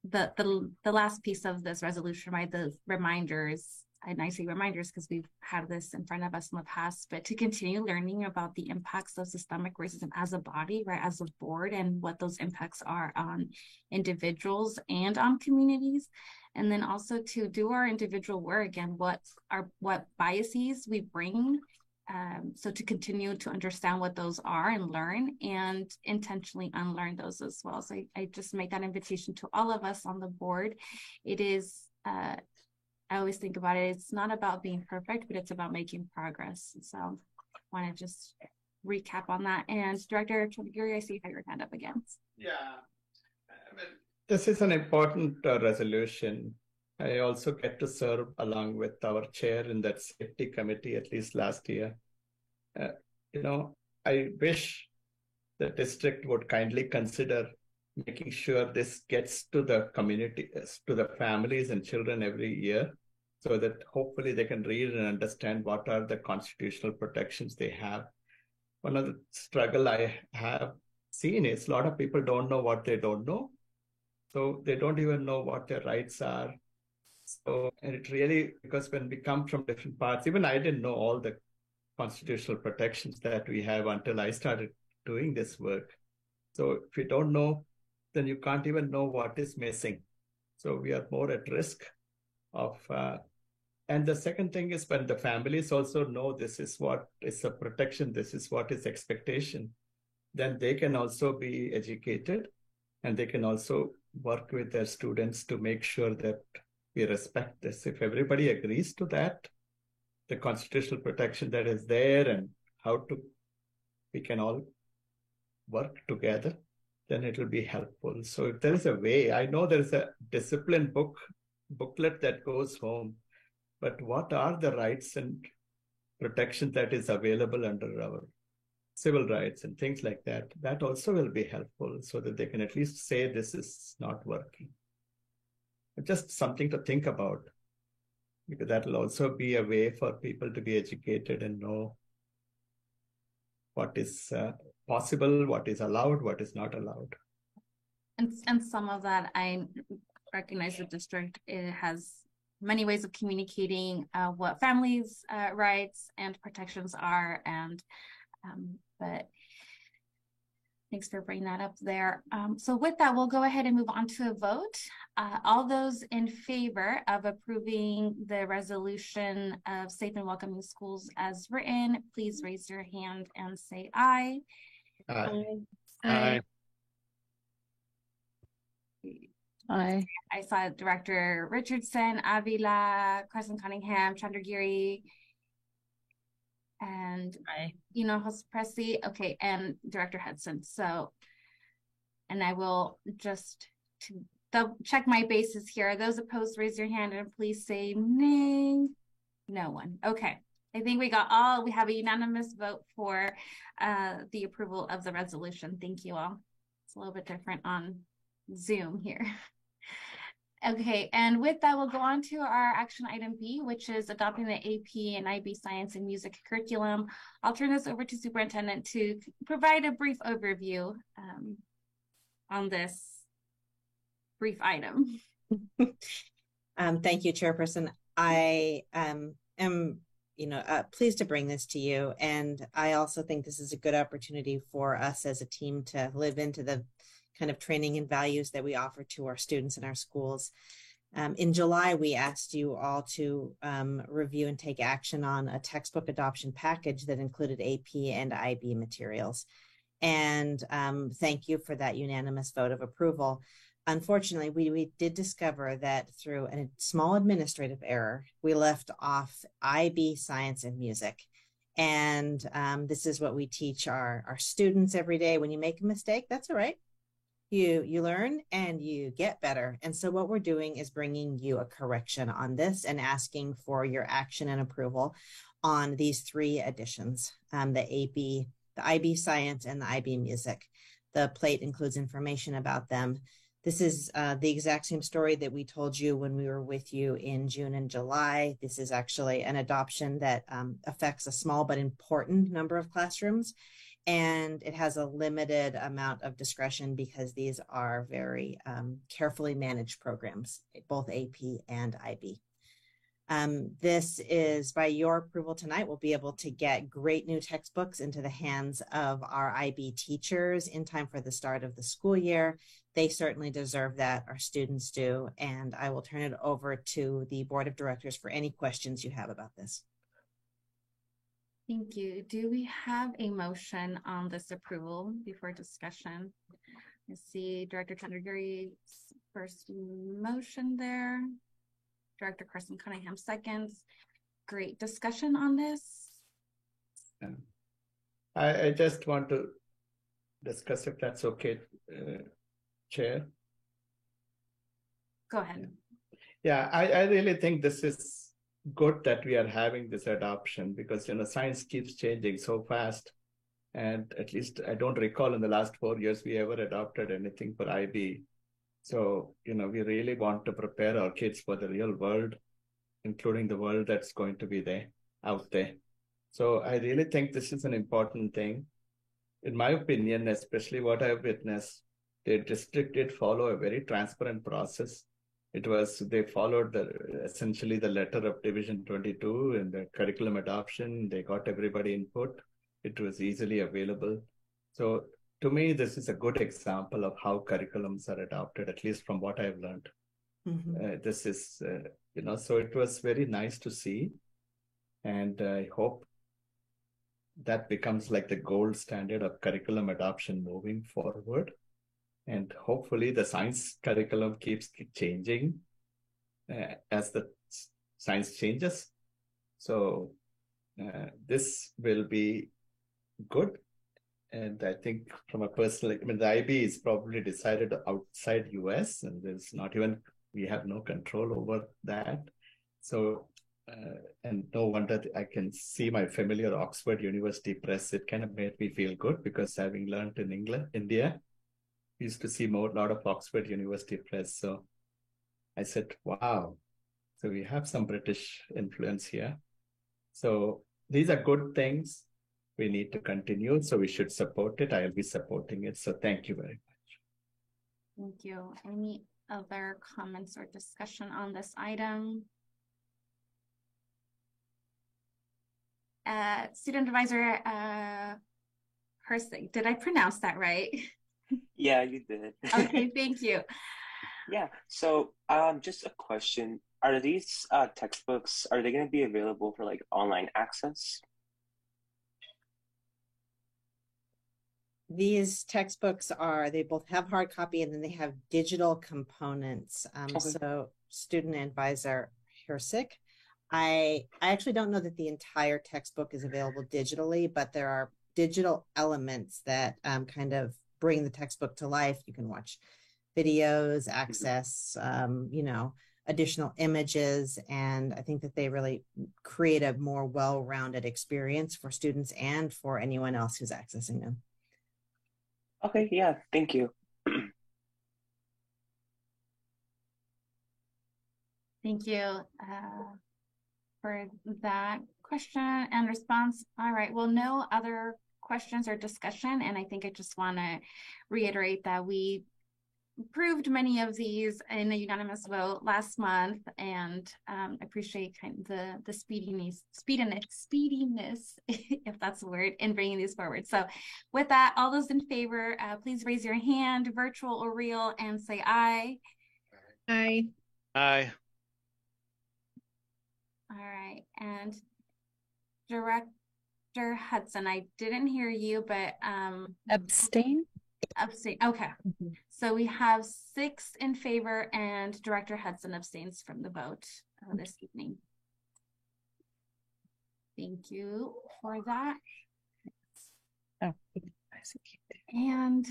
the last piece of this resolution, right, the reminders, and I say reminders because we've had this in front of us in the past, but to continue learning about the impacts of systemic racism as a body, right, as a board, and what those impacts are on individuals and on communities. And then also to do our individual work and what biases we bring. So to continue to understand what those are and learn, and intentionally unlearn those as well. So I just make that invitation to all of us on the board. It is, I always think about it, it's not about being perfect, but it's about making progress. So I want to just recap on that. And Director Chandagiri, I see you have your hand up again. Yeah. This is an important resolution. I also get to serve along with our chair in that safety committee, at least last year. I wish the district would kindly consider making sure this gets to the community, to the families and children every year, so that hopefully they can read and understand what are the constitutional protections they have. One of the struggle I have seen is a lot of people don't know what they don't know. So they don't even know what their rights are. So, and it really, because when we come from different parts, even I didn't know all the constitutional protections that we have until I started doing this work. So if you don't know, then you can't even know what is missing. So we are more at risk of, and the second thing is when the families also know this is what is a protection, this is what is expectation, then they can also be educated, and they can also work with their students to make sure that we respect this. If everybody agrees to that, the constitutional protection that is there and we can all work together, then it will be helpful. So if there is a way, I know there is a discipline booklet that goes home, but what are the rights and protection that is available under our civil rights and things like that, that also will be helpful so that they can at least say this is not working. Just something to think about, because that will also be a way for people to be educated and know what is possible, what is allowed, what is not allowed. And some of that, I recognize the district, it has many ways of communicating what families' rights and protections are, and but thanks for bringing that up there. So with that, we'll go ahead and move on to a vote. All those in favor of approving the resolution of safe and welcoming schools as written, please raise your hand and say aye. Aye. Aye. Aye. I saw Director Richardson, Avila, Carson Cunningham, Chandagiri, and Hinojosa Pressey, okay, and Director Hudson. So, and I will just check my bases here. Those opposed, raise your hand and please say nay. No one. Okay, I think we have a unanimous vote for the approval of the resolution. Thank you all. It's a little bit different on Zoom here. Okay, and with that, we'll go on to our action item B, which is adopting the AP and IB Science and Music curriculum. I'll turn this over to Superintendent to provide a brief overview on this brief item. Thank you, Chairperson. I am pleased to bring this to you. And I also think this is a good opportunity for us as a team to live into the kind of training and values that we offer to our students in our schools. In July, we asked you all to review and take action on a textbook adoption package that included AP and IB materials. And thank you for that unanimous vote of approval. Unfortunately, we did discover that through a small administrative error, we left off IB Science and Music. And this is what we teach our students every day. When you make a mistake, that's all right. You learn and you get better. And so what we're doing is bringing you a correction on this and asking for your action and approval on these three additions, the IB Science and the IB Music. The plate includes information about them. This is the exact same story that we told you when we were with you in June and July. This is actually an adoption that affects a small but important number of classrooms. And it has a limited amount of discretion because these are very carefully managed programs, both AP and IB. This is, by your approval tonight, we'll be able to get great new textbooks into the hands of our IB teachers in time for the start of the school year. They certainly deserve that, our students do, and I will turn it over to the Board of Directors for any questions you have about this. Thank you. Do we have a motion on this approval before discussion? I see Director Chandragiri's first motion there. Director Carson Cunningham seconds. Great discussion on this. I just want to discuss if that's okay, Chair. Go ahead. Yeah, I really think this is good that we are having this adoption because, science keeps changing so fast. And at least I don't recall in the last 4 years we ever adopted anything for IB. So, we really want to prepare our kids for the real world, including the world that's going to be out there. So I really think this is an important thing. In my opinion, especially what I've witnessed, the district did follow a very transparent process. They followed essentially the letter of Division 22 and the curriculum adoption. They got everybody input. It was easily available. So to me, this is a good example of how curriculums are adopted, at least from what I've learned. Mm-hmm. This is, so it was very nice to see. And I hope that becomes like the gold standard of curriculum adoption moving forward. And hopefully the science curriculum keeps changing as the science changes. So this will be good. And I think from a personal, the IB is probably decided outside US and there's not even, we have no control over that. So, and no wonder I can see my familiar Oxford University Press. It kind of made me feel good because having learned in India, we used to see a lot of Oxford University Press. So I said, wow. So we have some British influence here. So these are good things. We need to continue. So we should support it. I'll be supporting it. So thank you very much. Thank you. Any other comments or discussion on this item? Student Advisor Hersig, did I pronounce that right? Yeah, you did. Okay, thank you. Yeah, so just a question. Are these textbooks, are they going to be available for like online access? These textbooks they both have hard copy and then they have digital components. Okay. So Student Advisor Hersig, I actually don't know that the entire textbook is available digitally, but there are digital elements that kind of bring the textbook to life. You can watch videos, access, additional images, and I think that they really create a more well-rounded experience for students and for anyone else who's accessing them. Okay, yeah, thank you. Thank you for that question and response. All right, well, no other questions or discussion, and I think I just want to reiterate that we approved many of these in a unanimous vote last month, and appreciate kind of the speediness, if that's the word, in bringing these forward. So with that, all those in favor, please raise your hand, virtual or real, and say aye. Aye. Aye. All right, and Director Hudson, I didn't hear you, but Abstain? Abstain. Okay. So we have 6 in favor, and Director Hudson abstains from the vote this evening. Thank you for that. Oh, and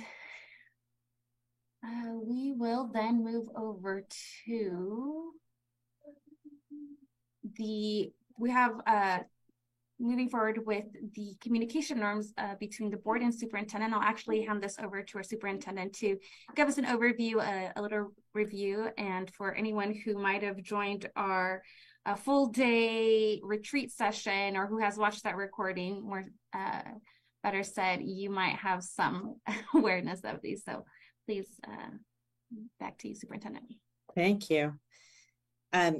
we will then move over to we have moving forward with the communication norms between the board and superintendent. I'll actually hand this over to our superintendent to give us an overview, a little review, and for anyone who might have joined our full day retreat session or who has watched that recording, more better said, you might have some awareness of these. So please, back to you, Superintendent. Thank you.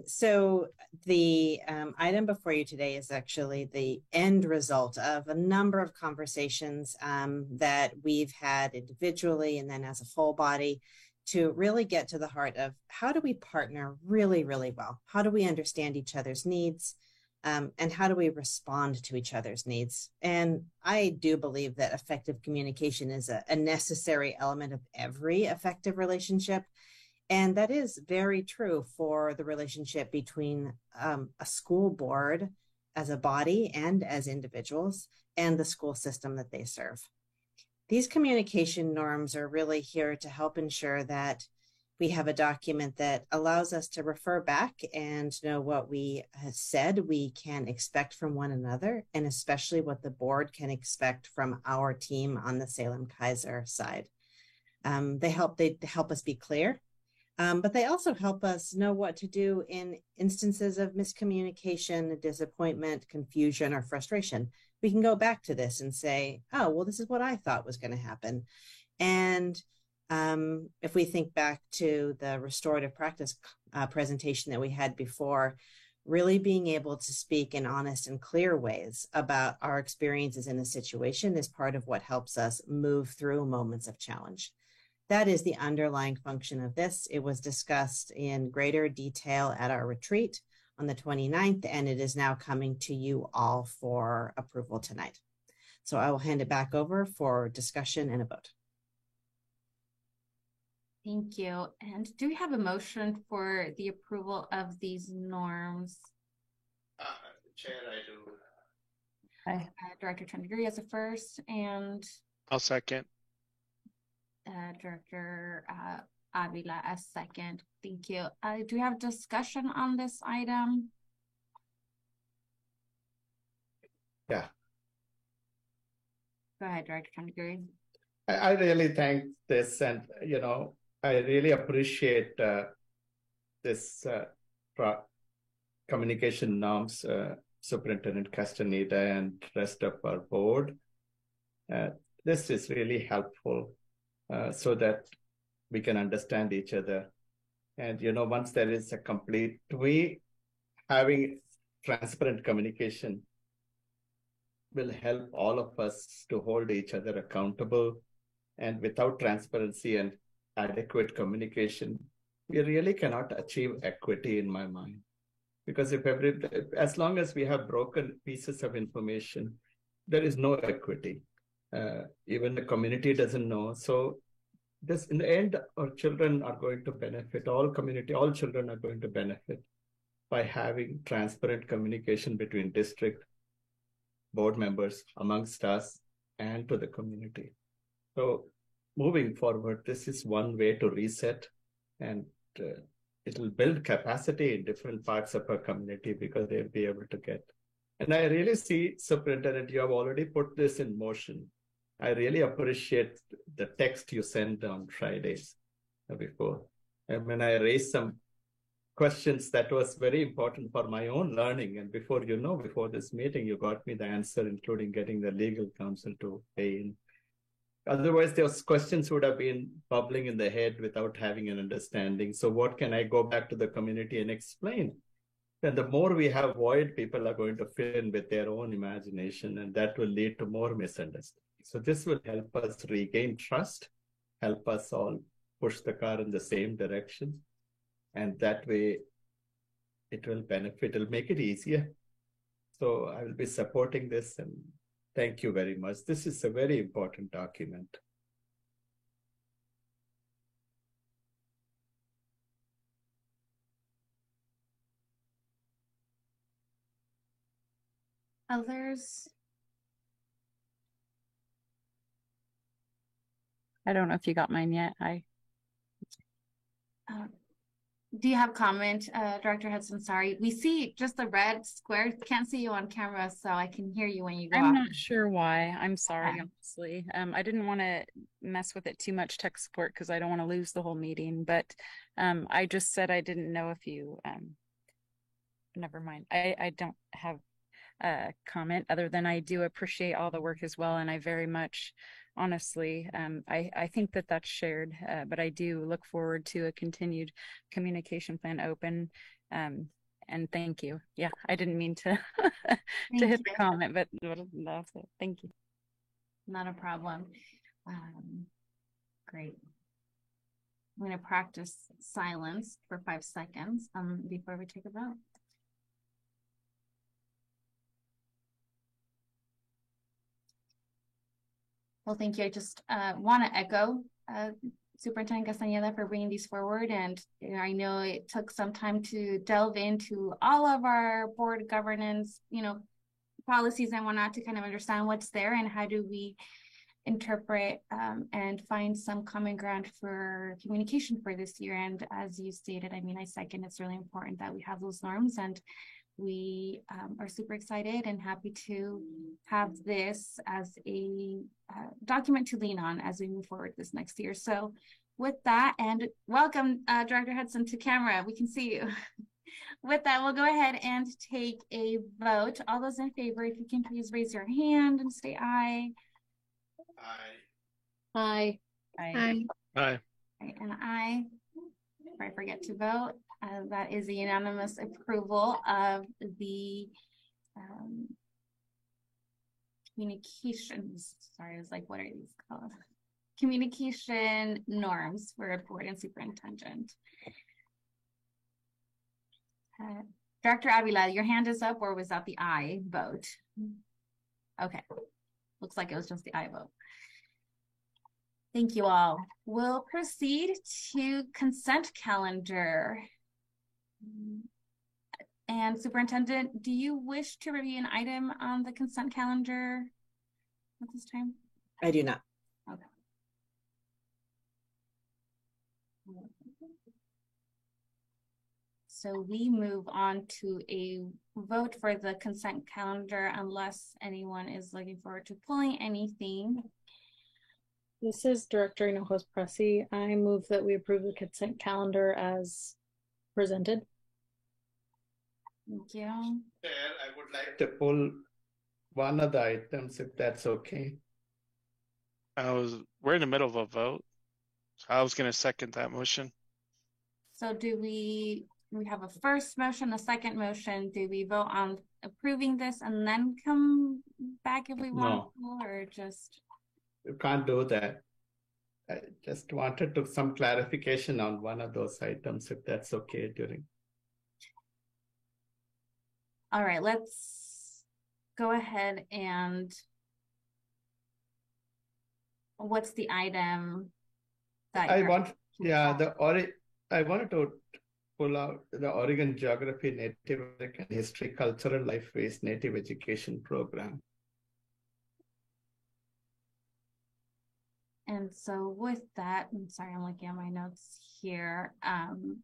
So the item before you today is actually the end result of a number of conversations that we've had individually and then as a full body to really get to the heart of how do we partner really, really well? How do we understand each other's needs? And how do we respond to each other's needs? And I do believe that effective communication is a necessary element of every effective relationship. And that is very true for the relationship between a school board as a body and as individuals and the school system that they serve. These communication norms are really here to help ensure that we have a document that allows us to refer back and know what we have said we can expect from one another, and especially what the board can expect from our team on the Salem-Keizer side. They help us be clear. But they also help us know what to do in instances of miscommunication, disappointment, confusion, or frustration. We can go back to this and say, oh, well, this is what I thought was going to happen. And if we think back to the restorative practice presentation that we had before, really being able to speak in honest and clear ways about our experiences in a situation is part of what helps us move through moments of challenge. That is the underlying function of this. It was discussed in greater detail at our retreat on the 29th, and it is now coming to you all for approval tonight. So I will hand it back over for discussion and a vote. Thank you. And do we have a motion for the approval of these norms? Chair, I do. Director Chandragiri as a first, and I'll second. Director Avila as second. Thank you. Do we have discussion on this item? Yeah. Go ahead, Director Chandragiri. I really thank this, and I really appreciate this communication norms, Superintendent Castaneda and rest of our board. This is really helpful. So that we can understand each other. And, once there is a complete, having transparent communication will help all of us to hold each other accountable. And without transparency and adequate communication, we really cannot achieve equity in my mind. Because as long as we have broken pieces of information, there is no equity. Even the community doesn't know. So this, in the end, our children are going to benefit. All children are going to benefit by having transparent communication between district board members, amongst us, and to the community. So moving forward, this is one way to reset and it'll build capacity in different parts of our community because they'll be able to get. And I really see, Superintendent, you have already put this in motion. I really appreciate the text you sent on Fridays before. And when I raised some questions that was very important for my own learning. And before this meeting, you got me the answer, including getting the legal counsel to pay in. Otherwise, those questions would have been bubbling in the head without having an understanding. So what can I go back to the community and explain? And the more we have void, people are going to fill in with their own imagination, and that will lead to more misunderstanding. So this will help us regain trust, help us all push the car in the same direction. And that way, it will benefit, it'll make it easier. So I will be supporting this, and thank you very much. This is a very important document. Others? I don't know if you got mine yet. Do you have comment, Director Hudson? Sorry, we see just the red square. Can't see you on camera, so I can hear you when you go I'm off. not sure why. I'm sorry, Okay. honestly. I didn't want to mess with it too much, tech support, because I don't want to lose the whole meeting. But I just said I didn't know if you. Never mind. I don't have a comment other than I do appreciate all the work as well, and I very much. Honestly, I think that that's shared, but I do look forward to a continued communication plan open. And thank you. Yeah, I didn't mean to to hit the comment, but that's it. Thank you. Not a problem. Great. I'm going to practice silence for 5 seconds before we take a vote. Well, thank you. I just want to echo Superintendent Castañeda for bringing these forward. And I know it took some time to delve into all of our board governance, policies and whatnot to kind of understand what's there and how do we interpret and find some common ground for communication for this year. And as you stated, I second, it's really important that we have those norms, and we are super excited and happy to have this as a document to lean on as we move forward this next year. So with that, and welcome Director Hudson to camera, we can see you. With that, we'll go ahead and take a vote. All those in favor, if you can please raise your hand and say aye. Aye. Aye. Aye. And aye. If I forget to vote, that is a unanimous approval of the communications. Sorry, I was like, what are these called? Communication norms for board and superintendent. Director Avila, your hand is up, or was that the aye vote? Okay, looks like it was just the aye vote. Thank you all. We'll proceed to consent calendar. And Superintendent, do you wish to review an item on the consent calendar at this time? I do not. Okay. So we move on to a vote for the consent calendar unless anyone is looking forward to pulling anything. This is Director Hinojos Pressy. I move that we approve the consent calendar as presented. Thank you. Chair, I would like to pull one of the items, if that's okay. We're in the middle of a vote. So I was going to second that motion. So do we have a first motion, a second motion. Do we vote on approving this and then come back if we want to, or just? You can't do that. I just wanted some clarification on one of those items, if that's okay during. All right, let's go ahead and what's the item that I wanted to pull out the Oregon Geography, Native American History, Cultural Life-Based Native Education Program. And so with that, I'm sorry, I'm looking at my notes here.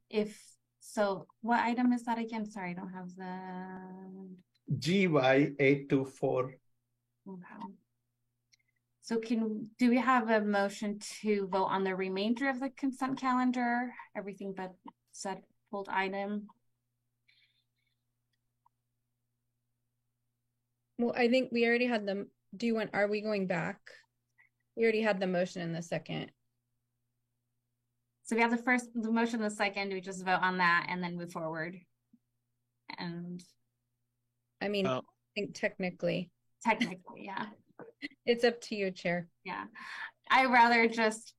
If So what item is that again? Sorry, I don't have the. GY 824. Okay. So do we have a motion to vote on the remainder of the consent calendar? Everything but said pulled item? Well, I think we already had them. Are we going back? We already had the motion in the second. So we have the motion, the second, we just vote on that and then move forward. And I mean, I think technically, yeah. It's up to you, Chair. Yeah. I'd rather just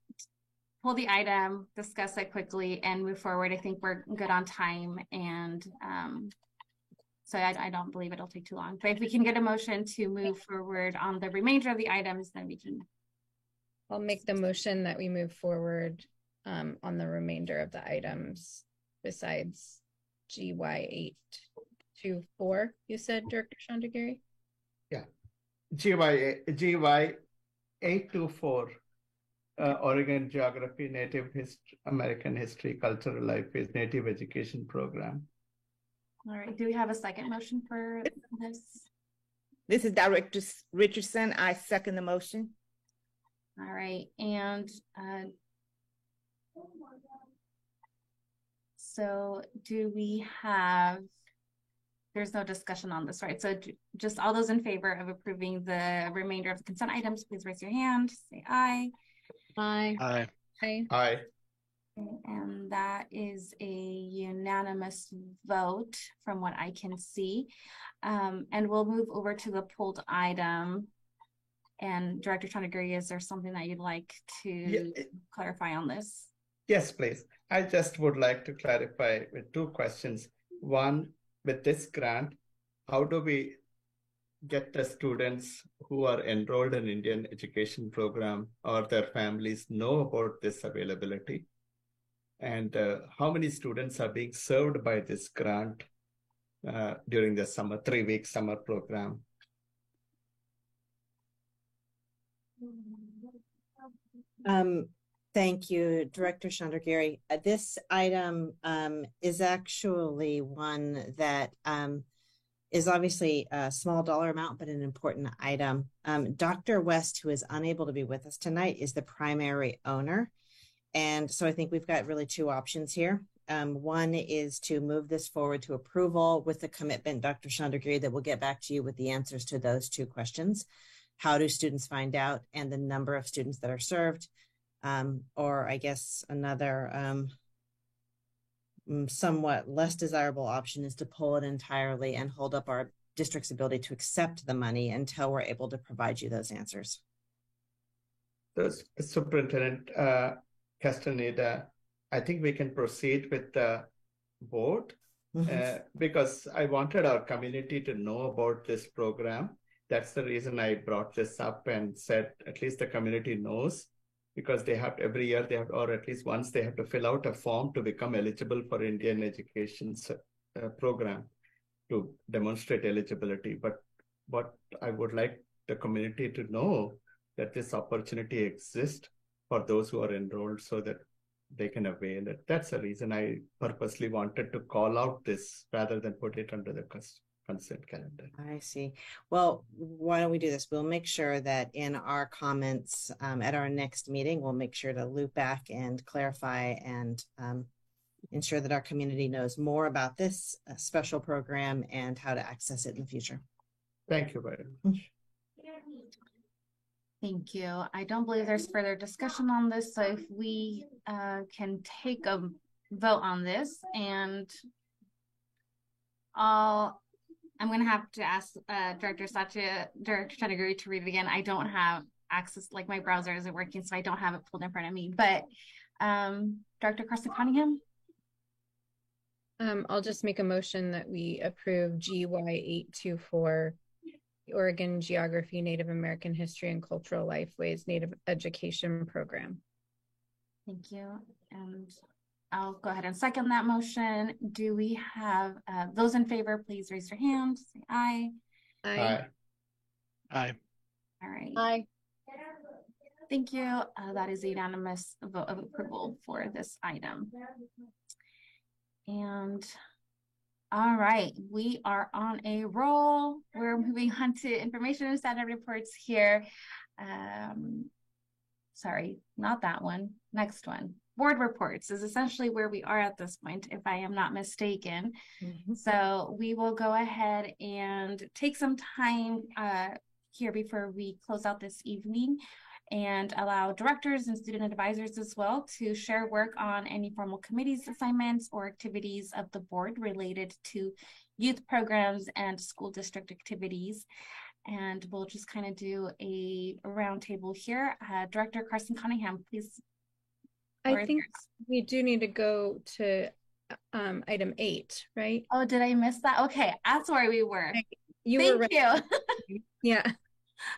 pull the item, discuss it quickly and move forward. I think we're good on time. And so I don't believe it'll take too long. But if we can get a motion to move forward on the remainder of the items, then we can. I'll make the motion that we move forward on the remainder of the items besides GY 824, you said, Director Chandagiri? Yeah. GY 824, Oregon Geography, Native American History, Cultural Life is Native Education Program. All right. Do we have a second motion for this? This is Director Richardson. I second the motion. All right. And so do we have, there's no discussion on this, right? So just all those in favor of approving the remainder of the consent items, please raise your hand, say aye. Aye. Aye. Aye. Aye. And that is a unanimous vote from what I can see. And we'll move over to the pulled item. And Director Chandagiri, is there something that you'd like to clarify on this? Yes, please. I just would like to clarify with two questions. One, with this grant, how do we get the students who are enrolled in Indian education program or their families know about this availability? And how many students are being served by this grant during the summer, 3-week summer program? Thank you, Director Chandagiri. This item is actually one that is obviously a small dollar amount, but an important item. Dr. West, who is unable to be with us tonight, is the primary owner. And so I think we've got really two options here. One is to move this forward to approval with the commitment, Dr. Chandagiri, that we'll get back to you with the answers to those two questions. How do students find out, and the number of students that are served? Or I guess another somewhat less desirable option is to pull it entirely and hold up our district's ability to accept the money until we're able to provide you those answers. Superintendent Castaneda, I think we can proceed with the vote because I wanted our community to know about this program. That's the reason I brought this up and said at least the community knows, because they have every year they have, or at least once they have to fill out a form to become eligible for Indian education program to demonstrate eligibility. But what I would like the community to know that this opportunity exists for those who are enrolled so that they can avail it. That's the reason I purposely wanted to call out this rather than put it under the consent calendar. I see. Well, why don't we do this? We'll make sure that in our comments at our next meeting, we'll make sure to loop back and clarify and ensure that our community knows more about this special program and how to access it in the future. Thank you very much. Thank you. I don't believe there's further discussion on this. So if we can take a vote on this, and I'm going to have to ask Director Chandagiri to read it again. I don't have access, like my browser isn't working, so I don't have it pulled in front of me. But Director Carson-Cunningham? I'll just make a motion that we approve GY 824, the Oregon Geography, Native American History, and Cultural Lifeways Native Education Program. Thank you. And I'll go ahead and second that motion. Do we have those in favor? Please raise your hand. Say aye. Aye. Aye. All right. Aye. Thank you. That is a unanimous vote of approval for this item. And all right, we are on a roll. We're moving on to information and status reports here. Sorry, not that one. Next one. Board reports is essentially where we are at this point, if I am not mistaken. So we will go ahead and take some time here before we close out this evening and allow directors and student advisors as well to share work on any formal committees, assignments, or activities of the board related to youth programs and school district activities. And we'll just kind of do a roundtable here. Director Carson Cunningham, please. I think we do need to go to item 8, right? Oh, did I miss that? Okay, that's where we were. You were right. Thank you. Yeah.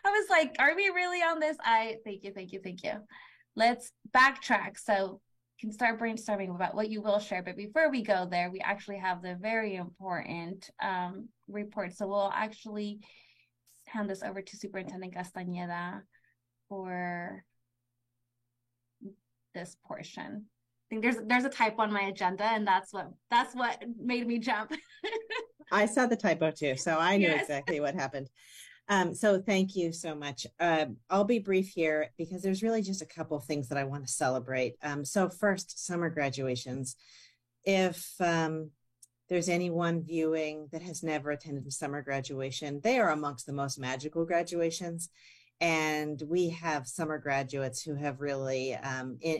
I was like, are we really on this? Thank you. Let's backtrack so we can start brainstorming about what you will share. But before we go there, we actually have the very important report. So we'll actually hand this over to Superintendent Castañeda for this portion. I think there's a typo on my agenda, and that's what made me jump. I saw the typo too, so I knew exactly what happened. So thank you so much. I'll be brief here because there's really just a couple of things that I want to celebrate. So first, summer graduations. If there's anyone viewing that has never attended a summer graduation, they are amongst the most magical graduations. And we have summer graduates who have really,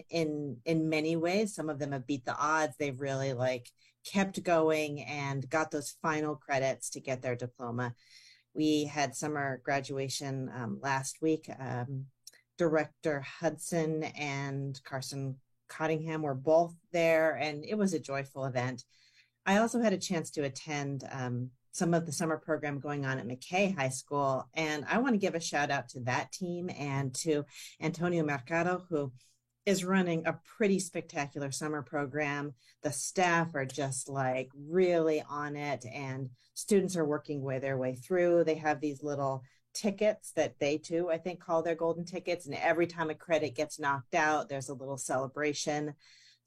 in many ways, some of them have beat the odds. They've really kept going and got those final credits to get their diploma. We had summer graduation last week. Director Hudson and Carson Cunningham were both there, and it was a joyful event. I also had a chance to attend some of the summer program going on at McKay High School. And I want to give a shout out to that team and to Antonio Mercado, who is running a pretty spectacular summer program. The staff are just really on it, and students are working their way through. They have these little tickets that they too, I think, call their golden tickets. And every time a credit gets knocked out, there's a little celebration.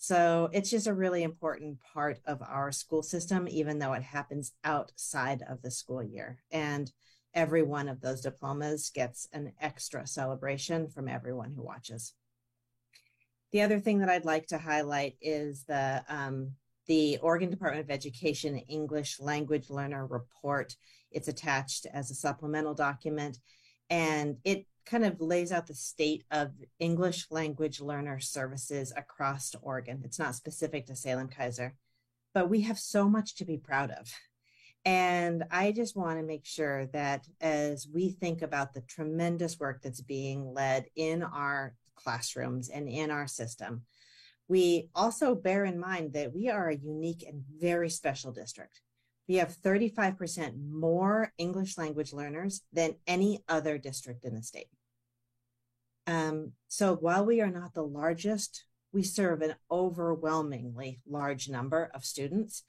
So it's just a really important part of our school system, even though it happens outside of the school year. And every one of those diplomas gets an extra celebration from everyone who watches. The other thing that I'd like to highlight is the Oregon Department of Education English Language Learner Report. It's attached as a supplemental document, and it kind of lays out the state of English language learner services across Oregon. It's not specific to Salem-Keizer, but we have so much to be proud of. And I just want to make sure that as we think about the tremendous work that's being led in our classrooms and in our system, we also bear in mind that we are a unique and very special district. We have 35% more English language learners than any other district in the state. So while we are not the largest, we serve an overwhelmingly large number of students.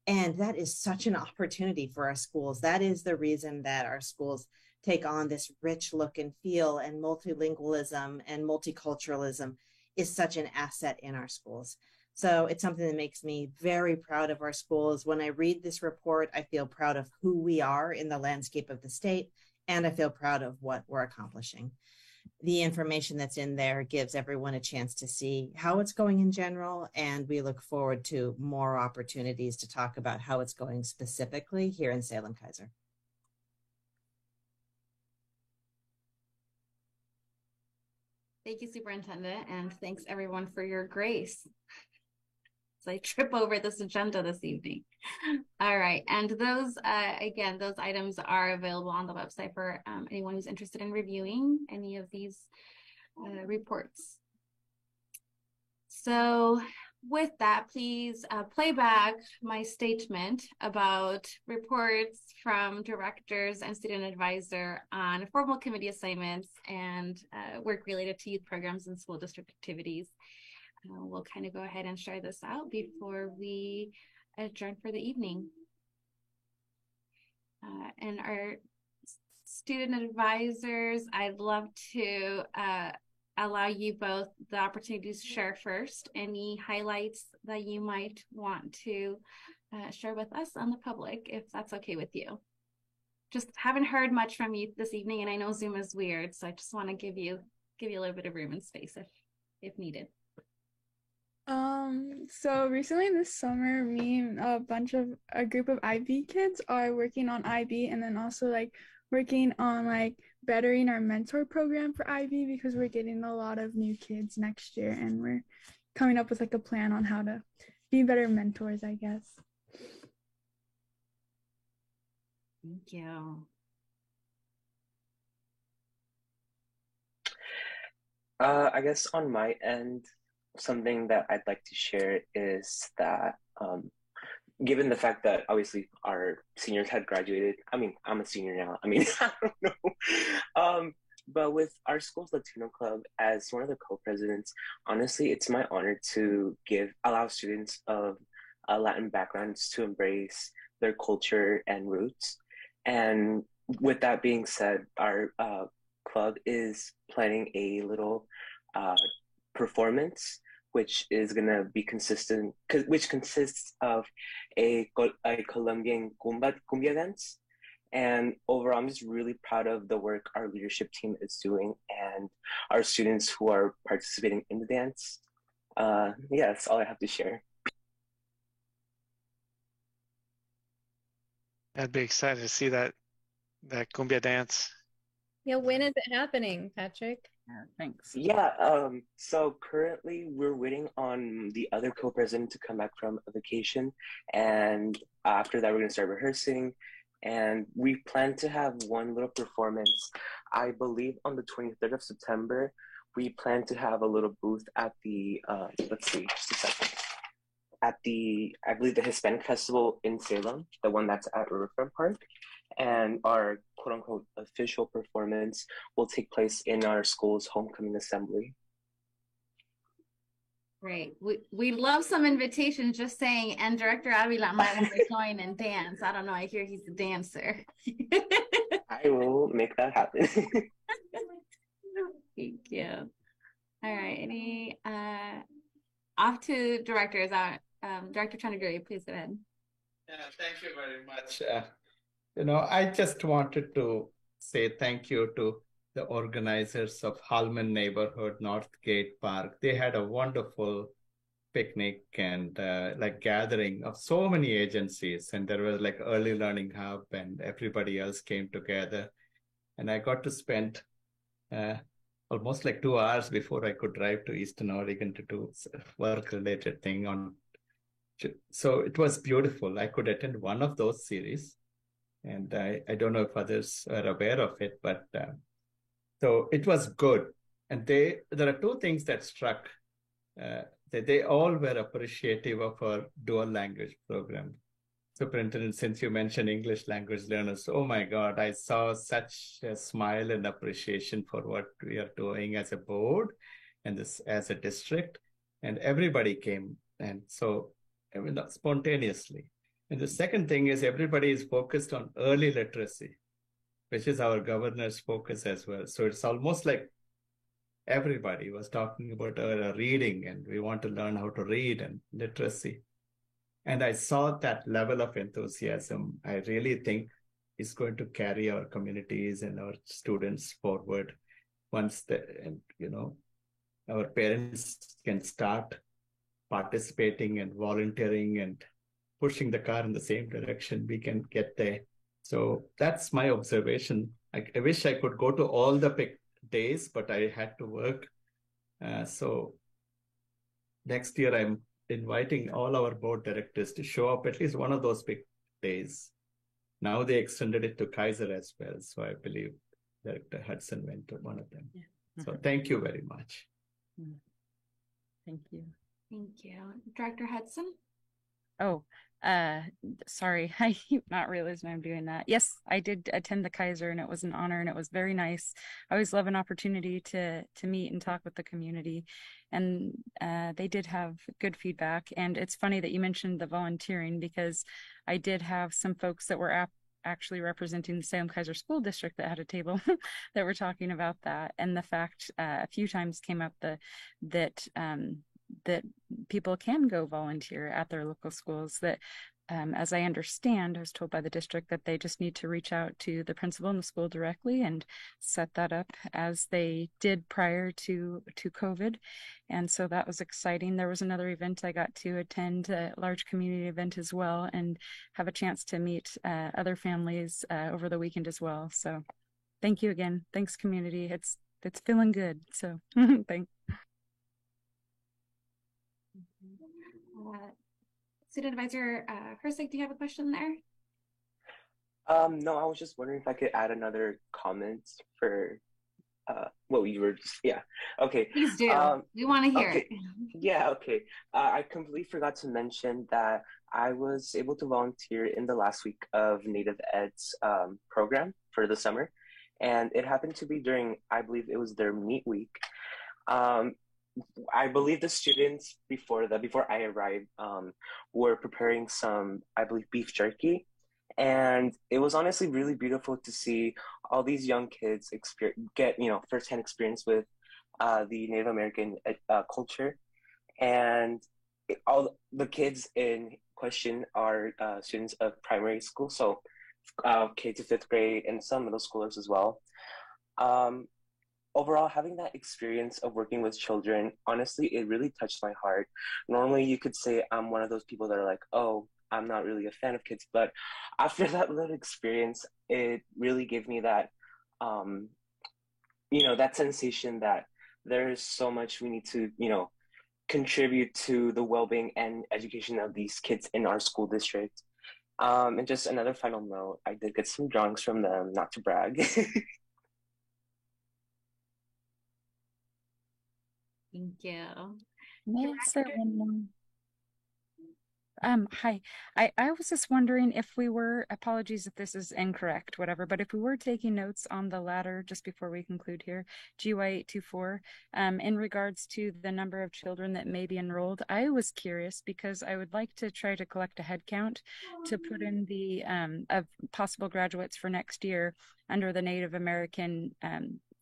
And that is such an opportunity for our schools. That is the reason that our schools take on this rich look and feel, and multilingualism and multiculturalism is such an asset in our schools. So it's something that makes me very proud of our schools. When I read this report, I feel proud of who we are in the landscape of the state, and I feel proud of what we're accomplishing. The information that's in there gives everyone a chance to see how it's going in general, and we look forward to more opportunities to talk about how it's going specifically here in Salem-Keizer. Thank you, Superintendent, and thanks everyone for your grace as I trip over this agenda this evening. All right, and those, again, those items are available on the website for anyone who's interested in reviewing any of these reports. So with that, please play back my statement about reports from directors and student advisor on formal committee assignments and work related to youth programs and school district activities. We'll kind of go ahead and share this out before we adjourn for the evening. And our student advisors, I'd love to allow you both the opportunity to share first any highlights that you might want to share with us on the public, if that's okay with you. Just haven't heard much from you this evening, and I know Zoom is weird, so I just want to give you a little bit of room and space if needed. So recently this summer, me and a group of IB kids are working on IB, and then also like working on like bettering our mentor program for IB, because we're getting a lot of new kids next year, and we're coming up with like a plan on how to be better mentors, I guess. Thank you. I guess on my end, something that I'd like to share is that given the fact that obviously our seniors had graduated, I mean, I'm a senior now. I mean, I don't know. But with our school's Latino Club, as one of the co-presidents, honestly, it's my honor to allow students of Latin backgrounds to embrace their culture and roots. And with that being said, our club is planning a little performance, which is going to be which consists of a Colombian cumbia dance. And overall, I'm just really proud of the work our leadership team is doing and our students who are participating in the dance. Yeah, that's all I have to share. I'd be excited to see that cumbia dance. Yeah, when is it happening, Patrick? Thanks. Yeah, so currently we're waiting on the other co-president to come back from a vacation, and after that we're going to start rehearsing, and we plan to have one little performance, I believe on the 23rd of September. We plan to have a little booth at the, let's see, just a second, at the, I believe the Hispanic Festival in Salem, the one that's at Riverfront Park. And our quote unquote official performance will take place in our school's homecoming assembly. Great. We love some invitations, just saying, and Director Avila might want to join and dance. I don't know, I hear he's a dancer. I will make that happen. Thank you. All right, any off to directors. Director Chandragiri, please go ahead. Yeah, thank you very much. I just wanted to say thank you to the organizers of Hallman Neighborhood Northgate Park. They had a wonderful picnic and gathering of so many agencies, and there was like Early Learning Hub and everybody else came together, and I got to spend almost like 2 hours before I could drive to Eastern Oregon to do work-related thing on. So it was beautiful. I could attend one of those series. And I don't know if others are aware of it, but so it was good. And there are two things that struck. That they all were appreciative of our dual language program. Superintendent, since you mentioned English language learners, oh my God, I saw such a smile and appreciation for what we are doing as a board and this as a district. And everybody came. And so, spontaneously. And the second thing is everybody is focused on early literacy, which is our governor's focus as well. So it's almost like everybody was talking about reading, and we want to learn how to read and literacy. And I saw that level of enthusiasm. I really think is going to carry our communities and our students forward once our parents can start participating and volunteering and pushing the car in the same direction, we can get there. So that's my observation. I wish I could go to all the days, but I had to work. So next year, I'm inviting all our board directors to show up at least one of those big days. Now they extended it to Kaiser as well. So I believe Director Hudson went to one of them. Yeah. So thank you very much. Thank you. Thank you. Director Hudson? Oh, sorry, I not realizing I'm doing that. Yes, I did attend the Kaiser, and it was an honor, and it was very nice. I always love an opportunity to meet and talk with the community, and they did have good feedback. And it's funny that you mentioned the volunteering, because I did have some folks that were actually representing the Salem Keizer School District that had a table that were talking about that. And the fact a few times came up that people can go volunteer at their local schools, that as I understand, I was told by the district that they just need to reach out to the principal in the school directly and set that up as they did prior to COVID. And so that was exciting. There was another event I got to attend, a large community event as well, and have a chance to meet other families over the weekend as well. So thank you again. Thanks, community. It's feeling good. So thanks. Student Advisor Hersig, do you have a question there? No, I was just wondering if I could add another comment for what you were just, yeah. Okay. Please do. We want to hear okay. it. Yeah, okay. I completely forgot to mention that I was able to volunteer in the last week of Native Ed's program for the summer. And it happened to be during, I believe it was their meet week. I believe the students before I arrived were preparing some, I believe, beef jerky. And it was honestly really beautiful to see all these young kids get, firsthand experience with the Native American culture. And all the kids in question are students of primary school, so K to 5th grade, and some middle schoolers as well. Overall, having that experience of working with children, honestly, it really touched my heart. Normally, you could say I'm one of those people that are like, oh, I'm not really a fan of kids. But after that little experience, it really gave me that, that sensation that there is so much we need to, contribute to the well-being and education of these kids in our school district. And just another final note, I did get some drawings from them, not to brag. Thank you. May I say one more? Hi. I was just wondering if we were, apologies if this is incorrect, whatever, but if we were taking notes on the ladder just before we conclude here, GY 824, in regards to the number of children that may be enrolled, I was curious because I would like to try to collect a head count to put in the of possible graduates for next year under the Native American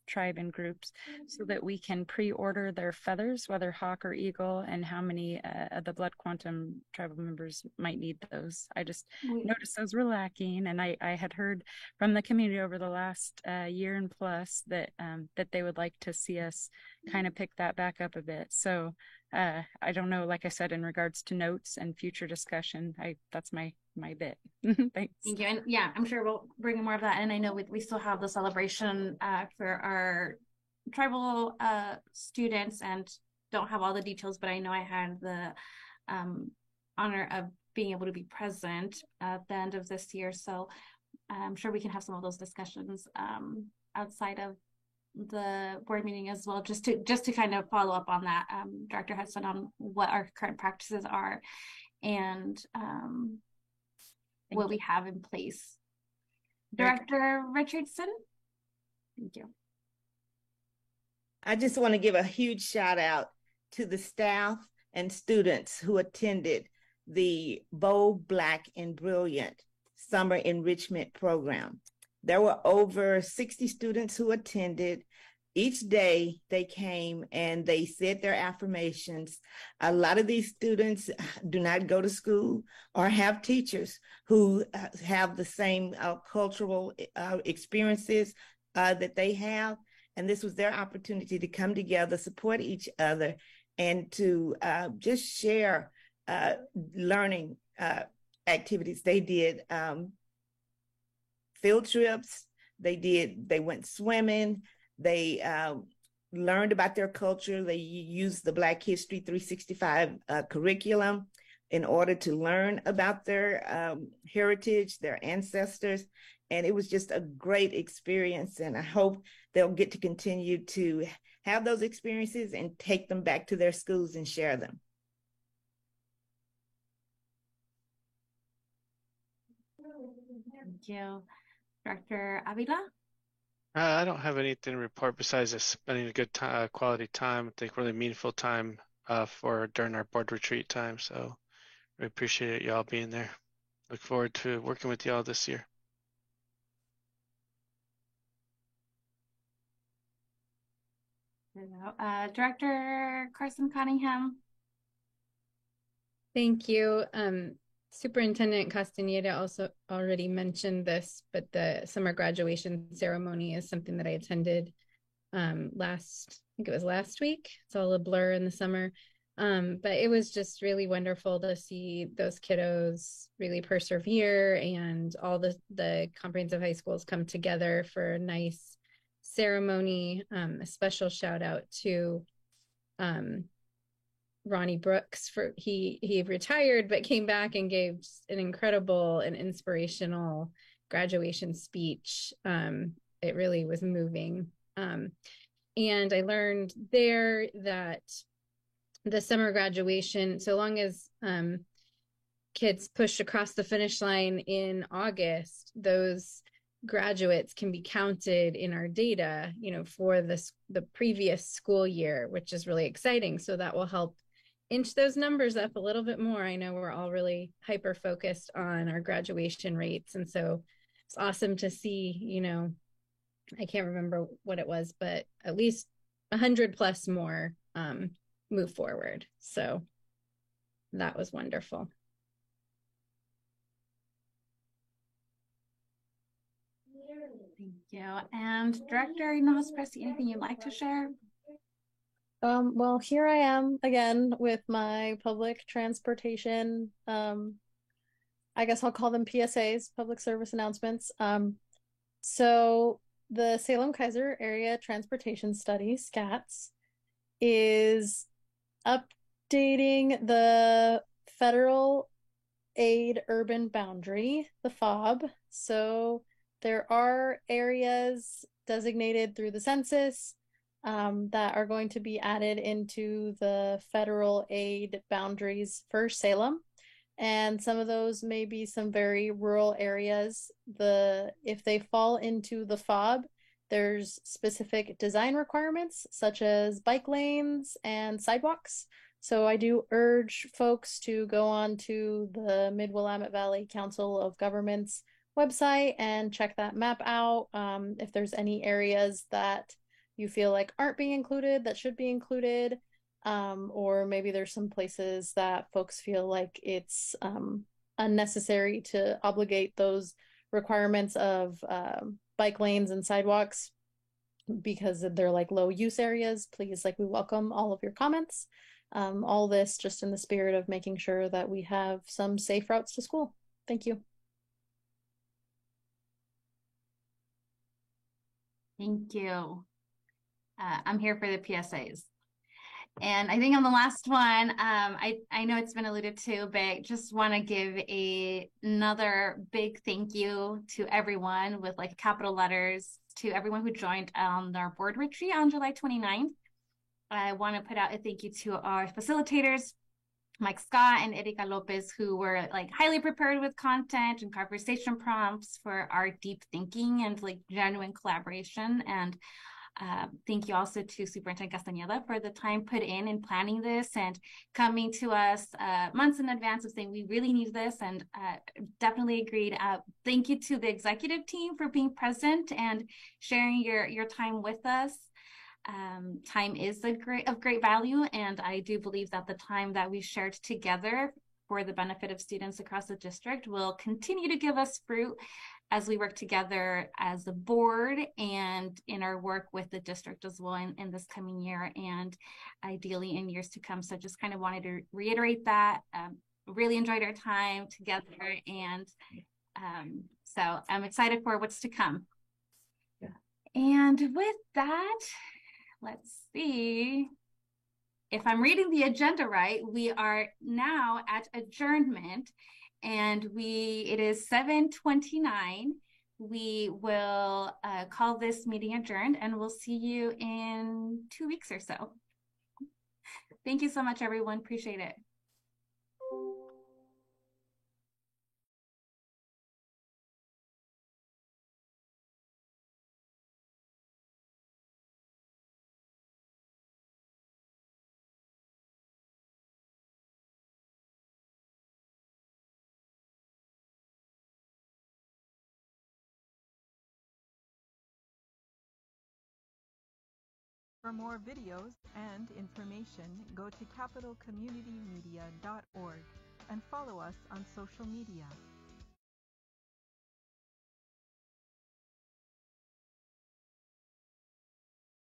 tribe and groups, so that we can pre-order their feathers, whether hawk or eagle, and how many of the blood quantum tribal members might need those. I just noticed those were lacking, and I had heard from the community over the last year and plus that that they would like to see us kind of pick that back up a bit. So I don't know, like I said, in regards to notes and future discussion, that's my bit. Thanks. Thank you. And yeah, I'm sure we'll bring more of that. And I know we still have the celebration for our tribal students, and don't have all the details, but I know I had the honor of being able to be present at the end of this year. So I'm sure we can have some of those discussions outside of the board meeting as well, just to kind of follow up on that, Director Hudson, on what our current practices are and what we have in place. Director Richardson. Thank you. I just want to give a huge shout out to the staff and students who attended the Bold, Black, and Brilliant Summer Enrichment Program. There were over 60 students who attended. Each day they came and they said their affirmations. A lot of these students do not go to school or have teachers who have the same cultural experiences that they have. And this was their opportunity to come together, support each other, and to just share learning activities. They did field trips. They went swimming. They learned about their culture. They used the Black History 365 curriculum in order to learn about their heritage, their ancestors. And it was just a great experience. And I hope they'll get to continue to have those experiences and take them back to their schools and share them. Thank you. Director Avila? I don't have anything to report besides just spending a good quality time. I think really meaningful time during our board retreat time. So we appreciate y'all being there. Look forward to working with y'all this year. Director Carson Cunningham. Thank you. Superintendent Castaneda also already mentioned this, but the summer graduation ceremony is something that I attended I think it was last week. It's all a blur in the summer. But it was just really wonderful to see those kiddos really persevere and all the comprehensive high schools come together for a nice ceremony. A special shout out to Ronnie Brooks for he retired but came back and gave an incredible and inspirational graduation speech. It really was moving. And I learned there that the summer graduation, so long as kids push across the finish line in August, those graduates can be counted in our data, for the previous school year, which is really exciting. So that will help inch those numbers up a little bit more. I know we're all really hyper focused on our graduation rates. And so it's awesome to see, I can't remember what it was, but at least 100 plus more move forward. So that was wonderful. Thank you. And Director Hinojosa Pressy, anything you'd like to share? Well, here I am again with my public transportation, I guess I'll call them PSAs, public service announcements. So the Salem-Keizer Area Transportation Study, SCATS, is updating the federal aid urban boundary, the FOB. So there are areas designated through the census that are going to be added into the federal aid boundaries for Salem. And some of those may be some very rural areas. If they fall into the FOB, there's specific design requirements such as bike lanes and sidewalks. So I do urge folks to go on to the Mid-Willamette Valley Council of Governments website and check that map out. If there's any areas that you feel like aren't being included that should be included, or maybe there's some places that folks feel like it's unnecessary to obligate those requirements of bike lanes and sidewalks because they're like low use areas. Please, we welcome all of your comments. All this just in the spirit of making sure that we have some safe routes to school. Thank you. Thank you. I'm here for the PSAs. And I think on the last one, I know it's been alluded to, but just want to give another big thank you to everyone with capital letters, to everyone who joined on our board retreat on July 29th. I want to put out a thank you to our facilitators, Mike Scott and Erika Lopez, who were highly prepared with content and conversation prompts for our deep thinking and genuine collaboration. And thank you also to Superintendent Castaneda for the time put in planning this and coming to us months in advance of saying we really need this, and definitely agreed. Thank you to the executive team for being present and sharing your time with us. Time is of great value, and I do believe that the time that we shared together for the benefit of students across the district will continue to give us fruit as we work together as a board and in our work with the district as well in this coming year and ideally in years to come. So just kind of wanted to reiterate that. Really enjoyed our time together, and so I'm excited for what's to come. Yeah. And with that, let's see if I'm reading the agenda right. We are now at adjournment, and it is 7:29. We will call this meeting adjourned, and we'll see you in 2 weeks or so. Thank you so much, everyone. Appreciate it. For more videos and information, go to capitalcommunitymedia.org and follow us on social media.